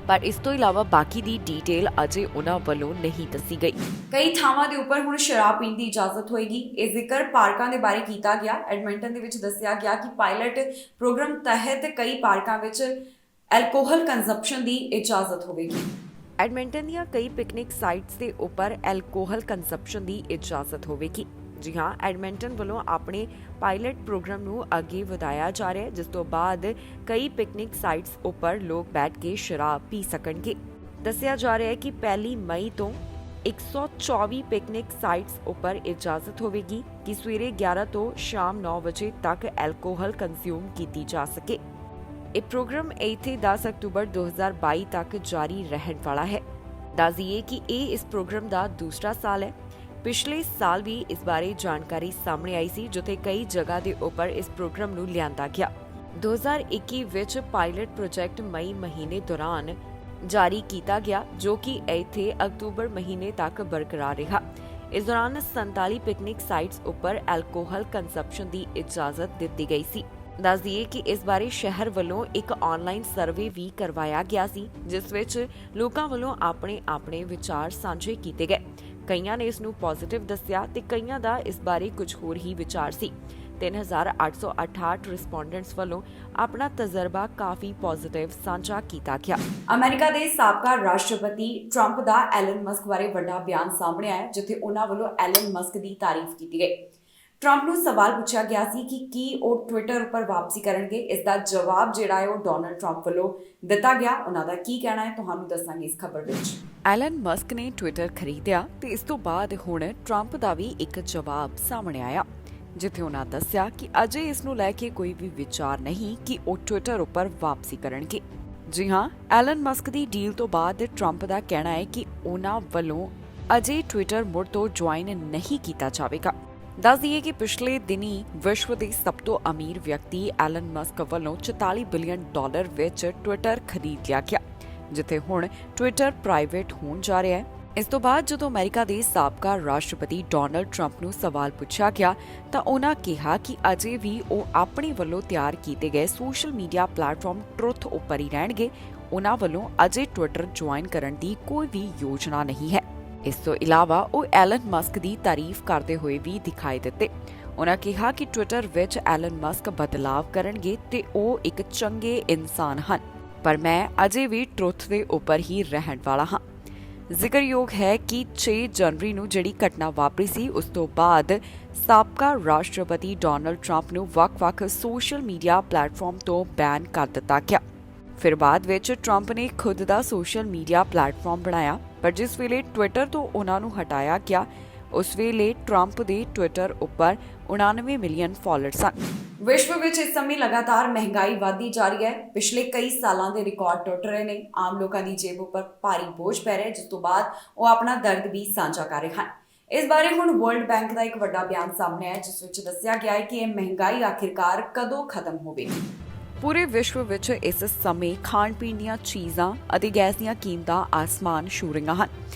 ਪਰ ਇਸ ਤੋਂ ਇਲਾਵਾ ਬਾਕੀ ਦੀ ਡਿਟੇਲ ਅਜੇ ਉਹਨਾਂ ਵੱਲੋਂ ਨਹੀਂ ਦੱਸੀ ਗਈ। ਕਈ ਥਾਵਾਂ ਦੇ ਉੱਪਰ ਹੁਣ ਸ਼ਰਾਬ ਪੀਣ ਦੀ ਇਜਾਜ਼ਤ ਹੋਏਗੀ। ਇਹ ਜ਼ਿਕਰ ਪਾਰਕਾਂ ਦੇ ਬਾਰੇ ਕੀਤਾ ਗਿਆ। ਐਡਮਿੰਟਨ ਦੇ ਵਿੱਚ ਦੱਸਿਆ ਗਿਆ ਕਿ ਪਾਇਲਟ ਪ੍ਰੋਗਰਾਮ ਤਹਿਤ ਕਈ ਪਾਰਕਾਂ ਵਿੱਚ ਐਲਕੋਹਲ ਕੰਜ਼ੰਪਸ਼ਨ ਦੀ ਇਜਾਜ਼ਤ ਹੋਵੇਗੀ। ਐਡਮਿੰਟਨ ਦੀਆਂ ਕਈ ਪਿਕਨਿਕ ਸਾਈਟਸ ਦੇ ਉੱਪਰ ਐਲਕੋਹਲ ਕੰਜ਼ੰਪਸ਼ਨ ਦੀ ਇਜਾਜ਼ਤ ਹੋਵੇਗੀ। ਜੀ ਹਾਂ, ਐਡਮਿੰਟਨ ਵੱਲੋਂ ਆਪਣੇ ਪਾਇਲਟ ਪ੍ਰੋਗਰਾਮ ਨੂੰ ਅੱਗੇ ਵਧਾਇਆ ਜਾ ਰਿਹਾ ਹੈ, ਜਿਸ ਤੋਂ ਬਾਅਦ ਕਈ ਪਿਕਨਿਕ ਸਾਈਟਸ ਉੱਪਰ ਲੋਕ ਬੈਠ ਕੇ ਸ਼ਰਾਬ ਪੀ ਸਕਣਗੇ। ਦੱਸਿਆ ਜਾ ਰਿਹਾ ਹੈ ਕਿ 1 ਮਈ ਤੋਂ 124 ਪਿਕਨਿਕ ਸਾਈਟਸ ਉੱਪਰ ਇਜਾਜ਼ਤ ਹੋਵੇਗੀ ਕਿ ਸਵੇਰੇ 11 ਤੋਂ ਸ਼ਾਮ 9 ਵਜੇ ਤੱਕ ਐਲਕੋਹਲ ਕੰਜ਼ਿਊਮ ਕੀਤੀ ਜਾ ਸਕੇ। ਇਹ ਪ੍ਰੋਗਰਾਮ ਇੱਥੇ 10 ਅਕਤੂਬਰ 2022 ਤੱਕ ਜਾਰੀ ਰਹਿਣ ਵਾਲਾ ਹੈ। ਦੱਸ ਦਈਏ ਕਿ ਇਹ ਇਸ ਪ੍ਰੋਗਰਾਮ ਦਾ ਦੂਸਰਾ ਸਾਲ ਹੈ। ਪਿਛਲੇ ਸਾਲ ਵੀ ਇਸ ਬਾਰੇ ਜਾਣਕਾਰੀ ਸਾਹਮਣੇ ਆਈ ਸੀ, ਜਿੱਥੇ ਕਈ ਜਗ੍ਹਾ ਦੇ ਉੱਪਰ ਇਸ ਪ੍ਰੋਗਰਾਮ ਨੂੰ ਲਿਆਂਦਾ ਗਿਆ। 2021 ਵਿੱਚ ਪਾਇਲਟ ਪ੍ਰੋਜੈਕਟ ਮਈ ਮਹੀਨੇ ਦੌਰਾਨ ਜਾਰੀ ਕੀਤਾ ਗਿਆ, ਜੋ ਕਿ ਇੱਥੇ ਅਕਤੂਬਰ ਮਹੀਨੇ ਤੱਕ ਬਰਕਰਾਰ ਰਿਹਾ। ਇਸ ਦੌਰਾਨ 47 ਪਿਕਨਿਕ ਸਾਈਟਸ ਉੱਪਰ ਐਲਕੋਹਲ ਕੰਜ਼ੰਪਸ਼ਨ ਦੀ ਇਜਾਜ਼ਤ ਦਿੱਤੀ ਗਈ ਸੀ। ਦੱਸ ਦਈਏ ਕਿ ਇਸ ਬਾਰੇ ਸ਼ਹਿਰ ਵੱਲੋਂ ਇੱਕ ਆਨਲਾਈਨ ਸਰਵੇ ਵੀ ਕਰਵਾਇਆ ਗਿਆ ਸੀ, ਜਿਸ ਵਿੱਚ ਲੋਕਾਂ ਵੱਲੋਂ ਆਪਣੇ ਵਿਚਾਰ ਸਾਂਝੇ ਕੀਤੇ ਗਏ। ਕਈਆਂ ਨੇ ਇਸ ਨੂੰ ਪੋਜ਼ਿਟਿਵ ਦੱਸਿਆ ਤੇ ਕਈਆਂ ਦਾ ਇਸ ਬਾਰੇ ਕੁਝ ਹੋਰ ਹੀ ਵਿਚਾਰ ਸੀ। 3868 ਰਿਸਪੋਂਡੈਂਟਸ ਵੱਲੋਂ ਆਪਣਾ ਤਜਰਬਾ ਕਾਫੀ ਪੋਜ਼ਿਟਿਵ ਸਾਂਝਾ ਕੀਤਾ ਗਿਆ। ਅਮਰੀਕਾ ਦੇ ਸਾਬਕਾ ਰਾਸ਼ਟਰਪਤੀ ਟਰੰਪ ਦਾ ਐਲਨ ਮਸਕ ਬਾਰੇ ਵੱਡਾ ਬਿਆਨ ਸਾਹਮਣੇ ਆਇਆ, ਜਿੱਥੇ ਉਹਨਾਂ ਵੱਲੋਂ ਐਲਨ ਮਸਕ ਦੀ ਤਾਰੀਫ ਕੀਤੀ ਗਈ। ਟਰੰਪ ਨੂੰ ਸਵਾਲ ਪੁੱਛਿਆ ਗਿਆ ਸੀ ਕਿ ਕੀ ਉਹ ਟਵਿੱਟਰ ਉੱਪਰ ਵਾਪਸੀ ਕਰਨਗੇ। ਇਸ ਦਾ ਜਵਾਬ ਜਿਹੜਾ ਹੈ ਉਹ ਡੋਨਲਡ ਟਰੰਪ ਵੱਲੋਂ ਦਿੱਤਾ ਗਿਆ। ਉਹਨਾਂ ਦਾ ਕੀ ਕਹਿਣਾ ਹੈ ਤੁਹਾਨੂੰ ਦੱਸਾਂਗੇ ਇਸ ਖਬਰ ਵਿੱਚ। ਐਲਨ ਮਸਕ ਨੇ ਟਵਿੱਟਰ ਖਰੀਦਿਆ ਤੇ ਇਸ ਤੋਂ ਬਾਅਦ ਹੁਣ ਟਰੰਪ ਦਾ ਵੀ ਇੱਕ ਜਵਾਬ ਸਾਹਮਣੇ ਆਇਆ, ਜਿੱਥੇ ਉਹਨਾਂ ਦੱਸਿਆ ਕਿ ਅਜੇ ਇਸ ਨੂੰ ਲੈ ਕੇ ਕੋਈ ਵੀ ਵਿਚਾਰ ਨਹੀਂ ਕਿ ਉਹ ਟਵਿੱਟਰ ਉੱਪਰ ਵਾਪਸੀ ਕਰਨਗੇ। ਜੀ ਹਾਂ, ਐਲਨ ਮਸਕ ਦੀ ਡੀਲ ਤੋਂ ਬਾਅਦ ਟਰੰਪ ਦਾ ਕਹਿਣਾ ਹੈ ਕਿ ਉਹਨਾਂ ਵੱਲੋਂ ਅਜੇ ਟਵਿੱਟਰ ਮੁੜ ਤੋਂ ਜੁਆਇਨ ਨਹੀਂ ਕੀਤਾ ਜਾਵੇਗਾ। ਦੱਸ ਦਈਏ ਕਿ ਪਿਛਲੇ ਦਿਨੀ ਵਿਸ਼ਵ ਦੇ ਸਭ ਤੋਂ ਅਮੀਰ ਵਿਅਕਤੀ ਐਲਨ ਮਸਕ ਵੱਲੋਂ $44 ਬਿਲੀਅਨ ਵਿੱਚ ਟਵਿੱਟਰ ਖਰੀਦ ਲਿਆ ਗਿਆ, ਜਿੱਥੇ ਹੁਣ ਟਵਿੱਟਰ ਪ੍ਰਾਈਵੇਟ ਹੋਣ ਜਾ ਰਿਹਾ ਹੈ। ਇਸ ਤੋਂ ਬਾਅਦ ਜਦੋਂ ਅਮਰੀਕਾ ਦੇ ਸਾਬਕਾ ਰਾਸ਼ਟਰਪਤੀ ਡੋਨਲਡ ਟਰੰਪ ਨੂੰ ਸਵਾਲ ਪੁੱਛਿਆ ਗਿਆ ਤਾਂ ਉਹਨਾਂ ਕਿਹਾ ਕਿ ਅਜੇ ਵੀ ਉਹ ਆਪਣੇ ਵੱਲੋਂ ਤਿਆਰ ਕੀਤੇ ਗਏ ਸੋਸ਼ਲ ਮੀਡੀਆ ਪਲੇਟਫਾਰਮ ਟਰੁਥ ਉੱਪਰ ਹੀ ਰਹਿਣਗੇ। ਉਹਨਾਂ ਵੱਲੋਂ ਅਜੇ ਟਵਿੱਟਰ ਜੁਆਇਨ ਕਰਨ ਦੀ ਕੋਈ ਵੀ ਯੋਜਨਾ ਨਹੀਂ ਹੈ। ਇਸ ਤੋਂ ਇਲਾਵਾ ਉਹ ਐਲਨ ਮਸਕ ਦੀ ਤਾਰੀਫ ਕਰਦੇ ਹੋਏ ਵੀ ਦਿਖਾਈ ਦਿੱਤੇ। ਉਹਨਾਂ ਕਿਹਾ ਕਿ ਟਵਿੱਟਰ ਵਿੱਚ ਐਲਨ ਮਸਕ ਬਦਲਾਵ ਕਰਨਗੇ ਤੇ ਉਹ ਇੱਕ ਚੰਗੇ ਇਨਸਾਨ ਹਨ, ਪਰ ਮੈਂ ਅਜੇ ਵੀ ਟਰੁਥ ਦੇ ਉੱਪਰ ਹੀ ਰਹਿਣ ਵਾਲਾ ਹਾਂ। ਜ਼ਿਕਰਯੋਗ ਹੈ ਕਿ 6 ਜਨਵਰੀ ਨੂੰ ਜਿਹੜੀ ਘਟਨਾ ਵਾਪਰੀ ਸੀ, ਉਸ ਤੋਂ ਬਾਅਦ ਸਾਬਕਾ ਰਾਸ਼ਟਰਪਤੀ ਡੋਨਲਡ ਟਰੰਪ ਨੂੰ ਵੱਖ-ਵੱਖ ਸੋਸ਼ਲ ਮੀਡੀਆ ਪਲੇਟਫਾਰਮ ਤੋਂ ਬੈਨ ਕਰ ਦਿੱਤਾ ਗਿਆ। ਫਿਰ ਬਾਅਦ ਵਿੱਚ ਟਰੰਪ ਨੇ ਖੁਦ ਦਾ ਸੋਸ਼ਲ ਮੀਡੀਆ ਪਲੇਟਫਾਰਮ ਬਣਾਇਆ, ਪਰ ਜਿਸ ਵੇਲੇ ਟਵਿੱਟਰ ਤੋਂ ਉਹਨਾਂ ਨੂੰ ਹਟਾਇਆ ਗਿਆ, ਉਸ ਵੇਲੇ ਟਰੰਪ ਦੇ ਟਵਿੱਟਰ ਉੱਪਰ 99 ਮਿਲੀਅਨ ਫਾਲੋਅਰ ਸਨ। ਵਿਸ਼ਵ ਵਿੱਚ ਇਸ ਸਮੇਂ ਲਗਾਤਾਰ ਮਹਿੰਗਾਈ ਵਧਦੀ ਜਾ ਰਹੀ ਹੈ। ਪਿਛਲੇ ਕਈ ਸਾਲਾਂ ਦੇ ਰਿਕਾਰਡ ਟੁੱਟ ਰਹੇ ਨੇ। ਆਮ ਲੋਕਾਂ ਦੀ ਜੇਬ ਉੱਪਰ ਭਾਰੀ ਬੋਝ ਪੈ ਰਿਹਾ, ਜਿਸ ਤੋਂ ਬਾਅਦ ਉਹ ਆਪਣਾ ਦਰਦ ਵੀ ਸਾਂਝਾ ਕਰ ਰਹੇ ਹਨ। ਇਸ ਬਾਰੇ ਹੁਣ ਵਰਲਡ ਬੈਂਕ ਦਾ ਇੱਕ ਵੱਡਾ ਬਿਆਨ ਸਾਹਮਣੇ ਆਇਆ, ਜਿਸ ਵਿੱਚ ਦੱਸਿਆ ਗਿਆ ਹੈ ਕਿ ਇਹ ਮਹਿੰਗਾਈ ਆਖਿਰਕਾਰ ਕਦੋਂ ਖਤਮ ਹੋਵੇਗੀ। ਪੂਰੇ ਵਿਸ਼ਵ ਵਿੱਚ ਇਸ ਸਮੇਂ ਖਾਣ-ਪੀਣ ਦੀਆਂ ਚੀਜ਼ਾਂ ਅਤੇ ਗੈਸ ਦੀਆਂ ਕੀਮਤਾਂ ਆਸਮਾਨ ਛੂ ਰਹੀਆਂ ਹਨ।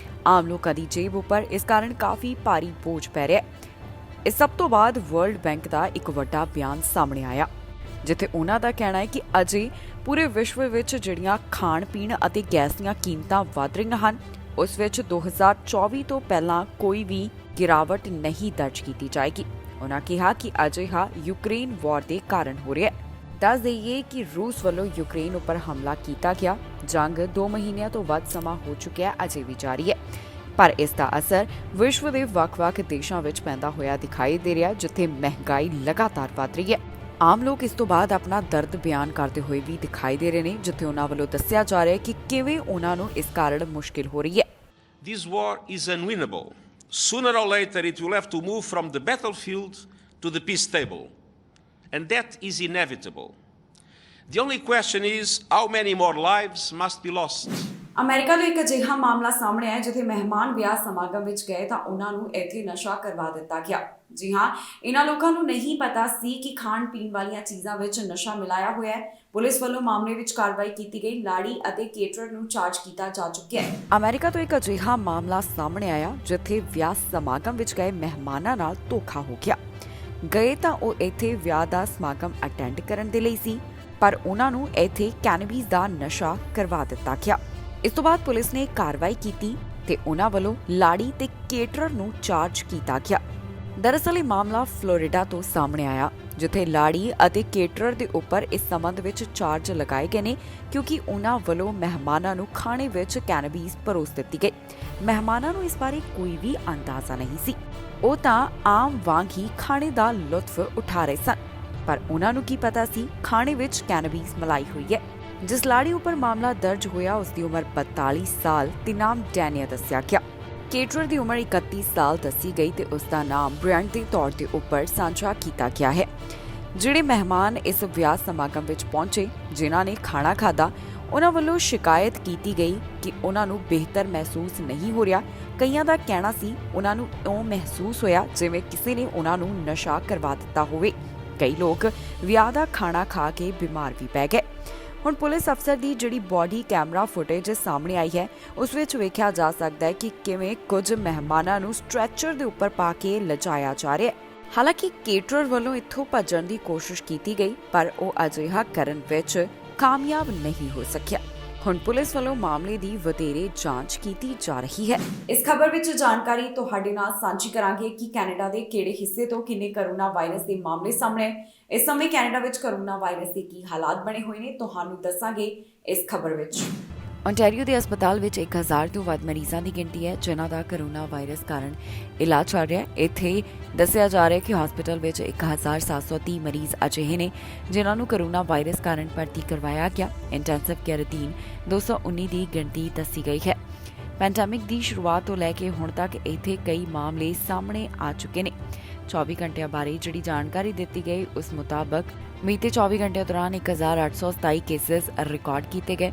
ਆਮ ਲੋਕਾਂ ਦੀ ਜੇਬ ਉੱਪਰ ਇਸ ਕਾਰਨ ਕਾਫੀ ਭਾਰੀ ਬੋਝ ਪੈ ਰਿਹਾ ਹੈ। ਇਸ ਸਭ ਤੋਂ ਬਾਅਦ ਵਰਲਡ ਬੈਂਕ ਦਾ ਇੱਕ ਵੱਡਾ ਬਿਆਨ ਸਾਹਮਣੇ ਆਇਆ, ਜਿੱਥੇ ਉਹਨਾਂ ਦਾ ਕਹਿਣਾ ਹੈ ਕਿ ਅਜੇ ਪੂਰੇ ਵਿਸ਼ਵ ਵਿੱਚ ਜਿਹੜੀਆਂ ਖਾਣ-ਪੀਣ ਅਤੇ ਗੈਸ ਦੀਆਂ ਕੀਮਤਾਂ ਵਧ ਰਹੀਆਂ ਹਨ, ਉਸ ਵਿੱਚ 2024 ਤੋਂ ਪਹਿਲਾਂ ਕੋਈ ਵੀ ਗਿਰਾਵਟ ਨਹੀਂ ਦਰਜ ਕੀਤੀ ਜਾਏਗੀ। ਉਹਨਾਂ ਕਿਹਾ ਕਿ ਅਜਿਹਾ ਯੂਕਰੇਨ ਵਾਰ ਦੇ ਕਾਰਨ ਹੋ ਰਿਹਾ ਹੈ। ਦੱਸ ਦੇਈਏ ਕਿ ਰੂਸ ਵੱਲੋਂ ਯੂਕਰੇਨ ਉੱਪਰ ਹਮਲਾ ਕੀਤਾ ਗਿਆ। ਜੰਗ 2 ਮਹੀਨਿਆਂ ਤੋਂ ਵੱਧ ਸਮਾਂ ਹੋ ਚੁੱਕਿਆ ਹੈ, ਅਜੇ ਵੀ ਜਾਰੀ ਹੈ, ਪਰ ਇਸ ਦਾ ਅਸਰ ਵਿਸ਼ਵ ਦੇ ਵੱਖ-ਵੱਖ ਦੇਸ਼ਾਂ ਵਿੱਚ ਪੈਂਦਾ ਹੋਇਆ ਦਿਖਾਈ ਦੇ ਰਿਹਾ, ਜਿੱਥੇ ਮਹਿੰਗਾਈ ਲਗਾਤਾਰ ਵਧ ਰਹੀ ਹੈ। ਆਮ ਲੋਕ ਇਸ ਤੋਂ ਬਾਅਦ ਆਪਣਾ ਦਰਦ ਬਿਆਨ ਕਰਦੇ ਹੋਏ ਵੀ ਦਿਖਾਈ ਦੇ ਰਹੇ ਨੇ, ਜਿੱਥੇ ਉਹਨਾਂ ਵੱਲੋਂ ਦੱਸਿਆ ਜਾ ਰਿਹਾ ਹੈ ਕਿ ਕਿਵੇਂ ਉਹਨਾਂ ਨੂੰ ਇਸ ਕਾਰਨ ਮੁਸ਼ਕਿਲ ਹੋ ਰਹੀ ਹੈ। This war is unwinnable. Sooner or later it will have to move from the battlefield to the peace table. And that is inevitable. The only question is how many more lives must be lost. America ਤੋਂ ਇੱਕ ਅਜਿਹਾ ਮਾਮਲਾ ਸਾਹਮਣੇ ਆਇਆ, ਜਿੱਥੇ ਮਹਿਮਾਨ ਵਿਆਹ ਸਮਾਗਮ ਵਿੱਚ ਗਏ ਤਾਂ ਉਹਨਾਂ ਨੂੰ ਇੱਥੇ ਨਸ਼ਾ ਕਰਵਾ ਦਿੱਤਾ ਗਿਆ। ਜੀ ਹਾਂ, ਇਹਨਾਂ ਲੋਕਾਂ ਨੂੰ ਨਹੀਂ ਪਤਾ ਸੀ ਕਿ ਖਾਣ ਪੀਣ ਵਾਲੀਆਂ ਚੀਜ਼ਾਂ ਵਿੱਚ ਨਸ਼ਾ ਮਿਲਾਇਆ ਹੋਇਆ ਹੈ। ਪੁਲਿਸ ਵੱਲੋਂ ਮਾਮਲੇ ਵਿੱਚ ਕਾਰਵਾਈ ਕੀਤੀ ਗਈ। ਲਾੜੀ ਅਤੇ ਕੇਟਰਰ ਨੂੰ ਚਾਰਜ ਕੀਤਾ ਜਾ ਚੁੱਕਿਆ ਹੈ। ਅਮਰੀਕਾ ਤੋਂ ਇੱਕ ਅਜਿਹਾ ਮਾਮਲਾ ਸਾਹਮਣੇ ਆਇਆ, ਜਿੱਥੇ ਵਿਆਹ ਸਮਾਗਮ ਵਿੱਚ ਗਏ ਮਹਿਮਾਨਾਂ ਨਾਲ ਧੋਖਾ ਹੋ ਗਿਆ। ਗਏ ਤਾਂ ਉਹ ਇੱਥੇ ਵਿਆਹ ਦਾ ਸਮਾਗਮ ਅਟੈਂਡ ਕਰਨ ਦੇ ਲਈ ਸੀ, ਪਰ ਉਹਨਾਂ ਨੂੰ ਇੱਥੇ ਕੈਨੇਬੀਜ਼ ਦਾ ਨਸ਼ਾ ਕਰਵਾ ਦਿੱਤਾ ਗਿਆ। ਇਸ ਤੋਂ ਬਾਅਦ ਪੁਲਿਸ ਨੇ ਕਾਰਵਾਈ ਕੀਤੀ ਤੇ ਉਹਨਾਂ ਵੱਲੋਂ ਲਾੜੀ ਤੇ ਕੇਟਰਰ ਨੂੰ ਚਾਰਜ ਕੀਤਾ ਗਿਆ। ਦਰਅਸਲ ਇਹ ਮਾਮਲਾ ਫਲੋਰੀਡਾ ਤੋਂ ਸਾਹਮਣੇ ਆਇਆ, ਜਿੱਥੇ ਲਾੜੀ ਅਤੇ ਕੇਟਰਰ ਦੇ ਉੱਪਰ ਇਸ ਸੰਬੰਧ ਵਿੱਚ ਚਾਰਜ ਲਗਾਏ ਗਏ ਨੇ, ਕਿਉਂਕਿ ਉਹਨਾਂ ਵੱਲੋਂ ਮਹਿਮਾਨਾਂ ਨੂੰ ਖਾਣੇ ਵਿੱਚ ਕੈਨੇਬੀਜ਼ ਪਰੋਸ ਦਿੱਤੀ ਗਈ। ਮਹਿਮਾਨਾਂ ਨੂੰ ਇਸ ਬਾਰੇ ਕੋਈ ਵੀ ਅੰਦਾਜ਼ਾ ਨਹੀਂ ਸੀ। ਉਹ ਤਾਂ ਆਮ ਵਾਂਗ ਹੀ ਖਾਣੇ ਦਾ ਲੁਤਫ ਉਠਾ ਰਹੇ ਸਨ, ਪਰ ਉਹਨਾਂ ਨੂੰ ਕੀ ਪਤਾ ਸੀ ਖਾਣੇ ਵਿੱਚ ਕੈਨੇਬੀਸ ਮਲਾਈ ਹੋਈ ਹੈ। ਜਿਸ ਲਾੜੀ ਉੱਪਰ ਮਾਮਲਾ ਦਰਜ ਹੋਇਆ ਉਸ ਦੀ ਉਮਰ 42 ਸਾਲ ਤੇ ਨਾਮ ਡੈਨੀਆ ਦੱਸਿਆ ਗਿਆ। ਕੇਟਰਰ ਦੀ ਉਮਰ 31 ਸਾਲ ਦੱਸੀ ਗਈ ਤੇ ਉਸ ਦਾ ਨਾਮ ਬ੍ਰਾਂਡ ਦੇ ਤੌਰ ਤੇ ਉੱਪਰ ਸਾਂਝਾ ਕੀਤਾ ਗਿਆ ਹੈ। ਜਿਹੜੇ ਮਹਿਮਾਨ ਇਸ ਵਿਆਹ ਸਮਾਗਮ ਵਿੱਚ ਪਹੁੰਚੇ, ਜਿਨ੍ਹਾਂ ਨੇ ਖਾਣਾ ਖਾਧਾ, ਉਹਨਾਂ ਵੱਲੋਂ ਸ਼ਿਕਾਇਤ ਕੀਤੀ ਗਈ ਕਿ ਉਹਨਾਂ ਨੂੰ ਬਿਹਤਰ ਮਹਿਸੂਸ ਨਹੀਂ ਹੋ ਰਿਹਾ। ਕਈਆਂ ਦਾ ਕਹਿਣਾ ਸੀ ਉਹਨਾਂ ਨੂੰ ਇਉਂ ਮਹਿਸੂਸ ਹੋਇਆ ਜਿਵੇਂ ਕਿਸੇ ਨੇ ਉਹਨਾਂ ਨੂੰ ਨਸ਼ਾ ਕਰਵਾ ਦਿੱਤਾ ਹੋਵੇ। ਕਈ ਲੋਕ ਵਿਆਹ ਦਾ ਖਾਣਾ ਖਾ ਕੇ ਬਿਮਾਰ ਵੀ ਪੈ ਗਏ। ਹੁਣ ਪੁਲਿਸ ਅਫਸਰ ਦੀ ਜਿਹੜੀ ਬੋਡੀ ਕੈਮਰਾ ਫੁਟੇਜ ਸਾਹਮਣੇ ਆਈ ਹੈ, ਉਸ ਵਿੱਚ ਵੇਖਿਆ ਜਾ ਸਕਦਾ ਹੈ ਕਿ ਕਿਵੇਂ ਕੁਝ ਮਹਿਮਾਨਾਂ ਨੂੰ ਸਟ੍ਰੈਚਰ ਦੇ ਉੱਪਰ ਪਾ ਕੇ ਲਿਜਾਇਆ ਜਾ ਰਿਹਾ ਹੈ। ਹਾਲਾਂਕਿ ਕੇਟਰਰ ਵੱਲੋਂ ਇੱਥੋਂ ਭੱਜਣ ਦੀ ਕੋਸ਼ਿਸ਼ ਕੀਤੀ ਗਈ, ਪਰ ਉਹ ਅਜਿਹਾ ਕਰਨ ਵਿੱਚ ਕਾਮਯਾਬ ਨਹੀਂ ਹੋ ਸਕਿਆ। ਹੁਣ ਪੁਲਿਸ ਵੱਲੋਂ ਮਾਮਲੇ ਦੀ ਵਧੇਰੇ ਜਾਂਚ ਕੀਤੀ ਜਾ ਰਹੀ ਹੈ। ਇਸ ਖਬਰ ਵਿੱਚ ਜਾਣਕਾਰੀ ਤੁਹਾਡੇ ਨਾਲ ਸਾਂਝੀ ਕਰਾਂਗੇ ਕਿ ਕੈਨੇਡਾ ਦੇ ਕਿਹੜੇ ਹਿੱਸੇ ਤੋਂ ਕਿੰਨੇ ਕੋਰੋਨਾ ਵਾਇਰਸ ਦੇ ਮਾਮਲੇ ਸਾਹਮਣੇ ਆਏ। ਇਸ ਸਮੇਂ ਕੈਨੇਡਾ ਵਿੱਚ ਕੋਰੋਨਾ ਵਾਇਰਸ ਦੇ ਕੀ ਹਾਲਾਤ ਬਣੇ ਹੋਏ ਨੇ, ਤੁਹਾਨੂੰ ਦੱਸਾਂਗੇ ਇਸ ਖਬਰ ਵਿੱਚ। ਓਨਟਾਰੀਓ ਦੇ ਹਸਪਤਾਲ ਵਿੱਚ 1000 ਤੋਂ ਵੱਧ ਮਰੀਜ਼ਾਂ ਦੀ ਗਿਣਤੀ ਹੈ, ਜਿਨ੍ਹਾਂ ਦਾ ਕੋਰੋਨਾ ਵਾਇਰਸ ਕਾਰਨ ਇਲਾਜ ਚੱਲ ਰਿਹਾ ਹੈ। ਇੱਥੇ ਦੱਸਿਆ ਜਾ ਰਿਹਾ ਹੈ ਕਿ ਹਸਪਤਾਲ ਵਿੱਚ 1730 ਮਰੀਜ਼ ਅਜਿਹੇ ਨੇ ਜਿਨ੍ਹਾਂ ਨੂੰ ਕੋਰੋਨਾ ਵਾਇਰਸ ਕਾਰਨ ਭਰਤੀ ਕਰਵਾਇਆ ਗਿਆ। ਇੰਟੈਂਸਿਵ ਕੇਅਰ ਅਧੀਨ 219 ਦੀ ਗਿਣਤੀ ਦੱਸੀ ਗਈ ਹੈ। ਪੈਂਡੈਮਿਕ ਦੀ ਸ਼ੁਰੂਆਤ ਤੋਂ ਲੈ ਕੇ ਹੁਣ ਤੱਕ ਇੱਥੇ ਕਈ ਮਾਮਲੇ ਸਾਹਮਣੇ ਆ ਚੁੱਕੇ ਨੇ। 24 ਘੰਟਿਆਂ ਬਾਰੇ ਜਿਹੜੀ ਜਾਣਕਾਰੀ ਦਿੱਤੀ ਗਈ, ਉਸ ਮੁਤਾਬਕ ਬੀਤੇ 24 ਘੰਟਿਆਂ ਦੌਰਾਨ 1827 ਕੇਸਿਸ ਰਿਕਾਰਡ ਕੀਤੇ ਗਏ।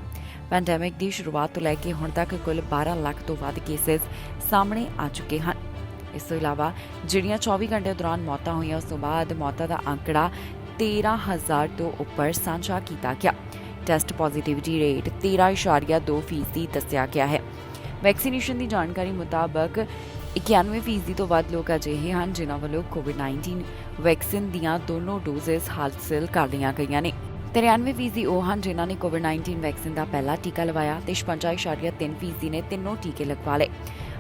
ਪੈਂਡੈਮਿਕ ਦੀ ਸ਼ੁਰੂਆਤ ਤੋਂ ਲੈ ਕੇ ਹੁਣ ਤੱਕ ਕੁੱਲ 12 ਲੱਖ ਤੋਂ ਵੱਧ ਕੇਸਿਸ ਸਾਹਮਣੇ ਆ ਚੁੱਕੇ ਹਨ। ਇਸ ਤੋਂ ਇਲਾਵਾ ਜਿਹੜੀਆਂ 24 ਘੰਟਿਆਂ ਦੌਰਾਨ ਮੌਤਾਂ ਹੋਈਆਂ, ਉਸ ਤੋਂ ਬਾਅਦ ਮੌਤਾਂ ਦਾ ਅੰਕੜਾ 13,000 ਤੋਂ ਉੱਪਰ ਸਾਂਝਾ ਕੀਤਾ ਗਿਆ। ਟੈਸਟ ਪੋਜ਼ਿਟਿਵਿਟੀ ਰੇਟ 13.2% ਦੱਸਿਆ ਗਿਆ ਹੈ। ਵੈਕਸੀਨੇਸ਼ਨ ਦੀ ਜਾਣਕਾਰੀ ਮੁਤਾਬਕ 91% ਤੋਂ ਵੱਧ ਲੋਕ ਅਜਿਹੇ ਹਨ ਜਿਨ੍ਹਾਂ ਵੱਲੋਂ ਕੋਵਿਡ-19 ਵੈਕਸੀਨ ਦੀਆਂ ਦੋਨੋਂ ਡੋਜ਼ਸ ਹਾਸਲ ਕਰ ਲਈਆਂ ਗਈਆਂ ਨੇ। 93% ਉਹ ਹਨ ਜਿਨ੍ਹਾਂ ਨੇ ਕੋਵਿਡ-19 ਵੈਕਸੀਨ ਦਾ ਪਹਿਲਾ ਟੀਕਾ ਲਵਾਇਆ ਤੇ 56.3% ਨੇ ਤਿੰਨੋਂ ਟੀਕੇ ਲਗਵਾ ਲਏ।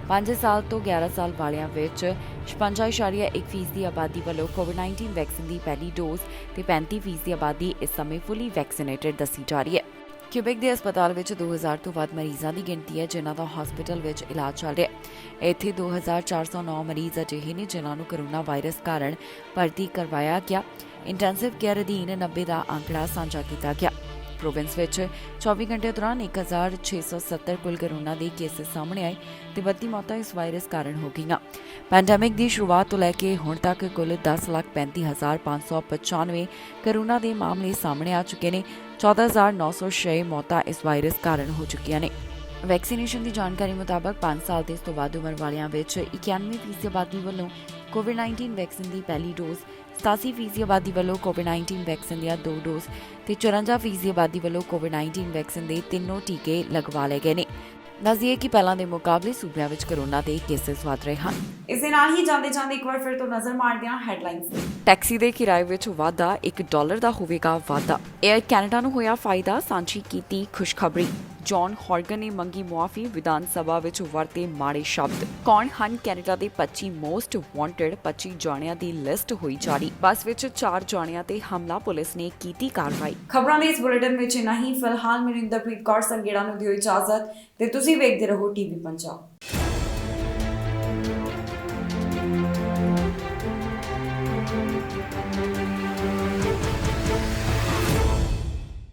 5 ਸਾਲ ਤੋਂ 11 ਸਾਲ ਵਾਲਿਆਂ ਵਿੱਚ 56.1% ਦੀ ਆਬਾਦੀ ਵੱਲੋਂ ਕੋਵਿਡ-19 ਵੈਕਸੀਨ ਦੀ ਪਹਿਲੀ ਡੋਜ਼ ਤੇ 35% ਦੀ ਆਬਾਦੀ ਇਸ ਸਮੇਂ ਫੁੱਲੀ ਵੈਕਸੀਨੇਟਡ ਦੱਸੀ ਜਾ ਰਹੀ ਹੈ। ਕਿਊਬੈਕ ਦੇ ਹਸਪਤਾਲ ਵਿੱਚ 2000 ਤੋਂ ਵੱਧ ਮਰੀਜ਼ਾਂ ਦੀ ਗਿਣਤੀ ਹੈ ਜਿਨ੍ਹਾਂ ਦਾ ਹਸਪਤਾਲ ਵਿੱਚ ਇਲਾਜ ਚੱਲ ਰਿਹਾ ਹੈ। ਇੱਥੇ 2409 ਮਰੀਜ਼ ਅਜਿਹੇ ਨੇ ਜਿਨ੍ਹਾਂ ਨੂੰ ਕੋਰੋਨਾ ਵਾਇਰਸ ਕਾਰਨ ਭਰਤੀ ਕਰਵਾਇਆ ਗਿਆ। ਇੰਟੈਂਸਿਵ ਕੇਅਰ ਅਧੀਨ 90 ਦਾ ਅੰਕੜਾ ਸਾਂਝਾ ਕੀਤਾ ਗਿਆ। ਪ੍ਰੋਵਿੰਸ ਵਿੱਚ 24 ਘੰਟੇ ਦੌਰਾਨ 1670 ਕੁੱਲ ਕੋਰੋਨਾ ਦੇ ਕੇਸ ਸਾਹਮਣੇ ਆਏ ਤੇ 32 ਮੌਤਾਂ ਇਸ ਵਾਇਰਸ ਕਾਰਨ ਹੋ ਗਈਆਂ। ਪੈਂਡੈਮਿਕ ਦੀ ਸ਼ੁਰੂਆਤ ਤੋਂ ਲੈ ਕੇ ਹੁਣ ਤੱਕ ਕੁੱਲ 10,35,595 ਕੋਰੋਨਾ ਦੇ ਮਾਮਲੇ ਸਾਹਮਣੇ ਆ ਚੁੱਕੇ ਨੇ। 14,906 ਮੌਤਾਂ ਇਸ ਵਾਇਰਸ ਕਾਰਨ ਹੋ ਚੁੱਕੀਆਂ ਨੇ। ਵੈਕਸੀਨੇਸ਼ਨ ਦੀ ਜਾਣਕਾਰੀ ਮੁਤਾਬਕ 5 ਸਾਲ ਤੇ ਇਸ ਤੋਂ ਵੱਧ ਉਮਰ ਵਾਲਿਆਂ ਵਿੱਚ 91% ਆਬਾਦੀ ਵੱਲੋਂ ਕੋਵਿਡ-19 ਵੈਕਸੀਨ ਦੀ ਪਹਿਲੀ ਡੋਜ਼, 87% ਆਬਾਦੀ ਵੱਲੋਂ ਕੋਵਿਡ-19 ਵੈਕਸੀਨ ਦੀਆਂ 2 ਡੋਜ਼ ਤੇ 54% ਆਬਾਦੀ ਵੱਲੋਂ ਕੋਵਿਡ-19 ਵੈਕਸੀਨ ਦੇ ਤਿੰਨੋਂ ਟੀਕੇ ਲਗਵਾ ਲਏ ਗਏ ਨੇ। ਦੱਸ ਦਈਏ ਕਿ ਪਹਿਲਾਂ ਦੇ ਮੁਕਾਬਲੇ ਸੂਬਿਆਂ ਵਿੱਚ ਕੋਰੋਨਾ ਦੇ ਕੇਸਿਸ ਵਧ ਰਹੇ ਹਨ। ਇਸ ਦੇ ਨਾਲ ਹੀ ਜਾਂਦੇ ਇੱਕ ਵਾਰ ਫਿਰ ਤੋਂ ਨਜ਼ਰ ਮਾਰਦੇ ਹਾਂ ਹੈਡਲਾਈਨਸ ਤੇ। ਟੈਕਸੀ ਦੇ ਕਿਰਾਏ ਵਿੱਚ ਵਾਧਾ, $1 ਦਾ ਹੋਵੇਗਾ ਵਾਧਾ। 에ਅਰ ਕੈਨੇਡਾ ਨੂੰ ਹੋਇਆ ਫਾਇਦਾ, ਸਾਂਝੀ ਕੀਤੀ ਖੁਸ਼ਖਬਰੀ। ਜੌਨ ਹੌਰਗਨ ਨੇ ਮੰਗੀ ਮੁਆਫੀ, ਵਿਧਾਨ ਸਭਾ ਵਿੱਚ ਵਰਤੇ ਮਾੜੇ ਸ਼ਬਦ। ਕੌਣ ਹਨ ਕੈਨੇਡਾ ਦੇ 25 ਮੋਸਟ ਵਾਂਟਡ? 25 ਜਾਣਿਆਂ ਦੀ ਲਿਸਟ ਹੋਈ ਜਾਰੀ। ਬੱਸ ਵਿੱਚ 4 ਜਾਣਿਆਂ ਤੇ ਹਮਲਾ, ਪੁਲਿਸ ਨੇ ਕੀਤੀ ਕਾਰਵਾਈ। ਖਬਰਾਂ ਦੇ ਇਸ ਬੁਲੇਟਿਨ ਵਿੱਚ ਇੰਨਾ ਹੀ। ਫਿਲਹਾਲ ਮੈਨੂੰ ਇੰਦਰਪ੍ਰੀਤ ਕੌਰ ਸੰਗੇੜਾ ਨੂੰ ਦਿਓ ਇਜਾਜ਼ਤ ਤੇ ਤੁਸੀਂ ਵੇਖਦੇ ਰਹੋ ਟੀਵੀ ਪੰਜਾਬ।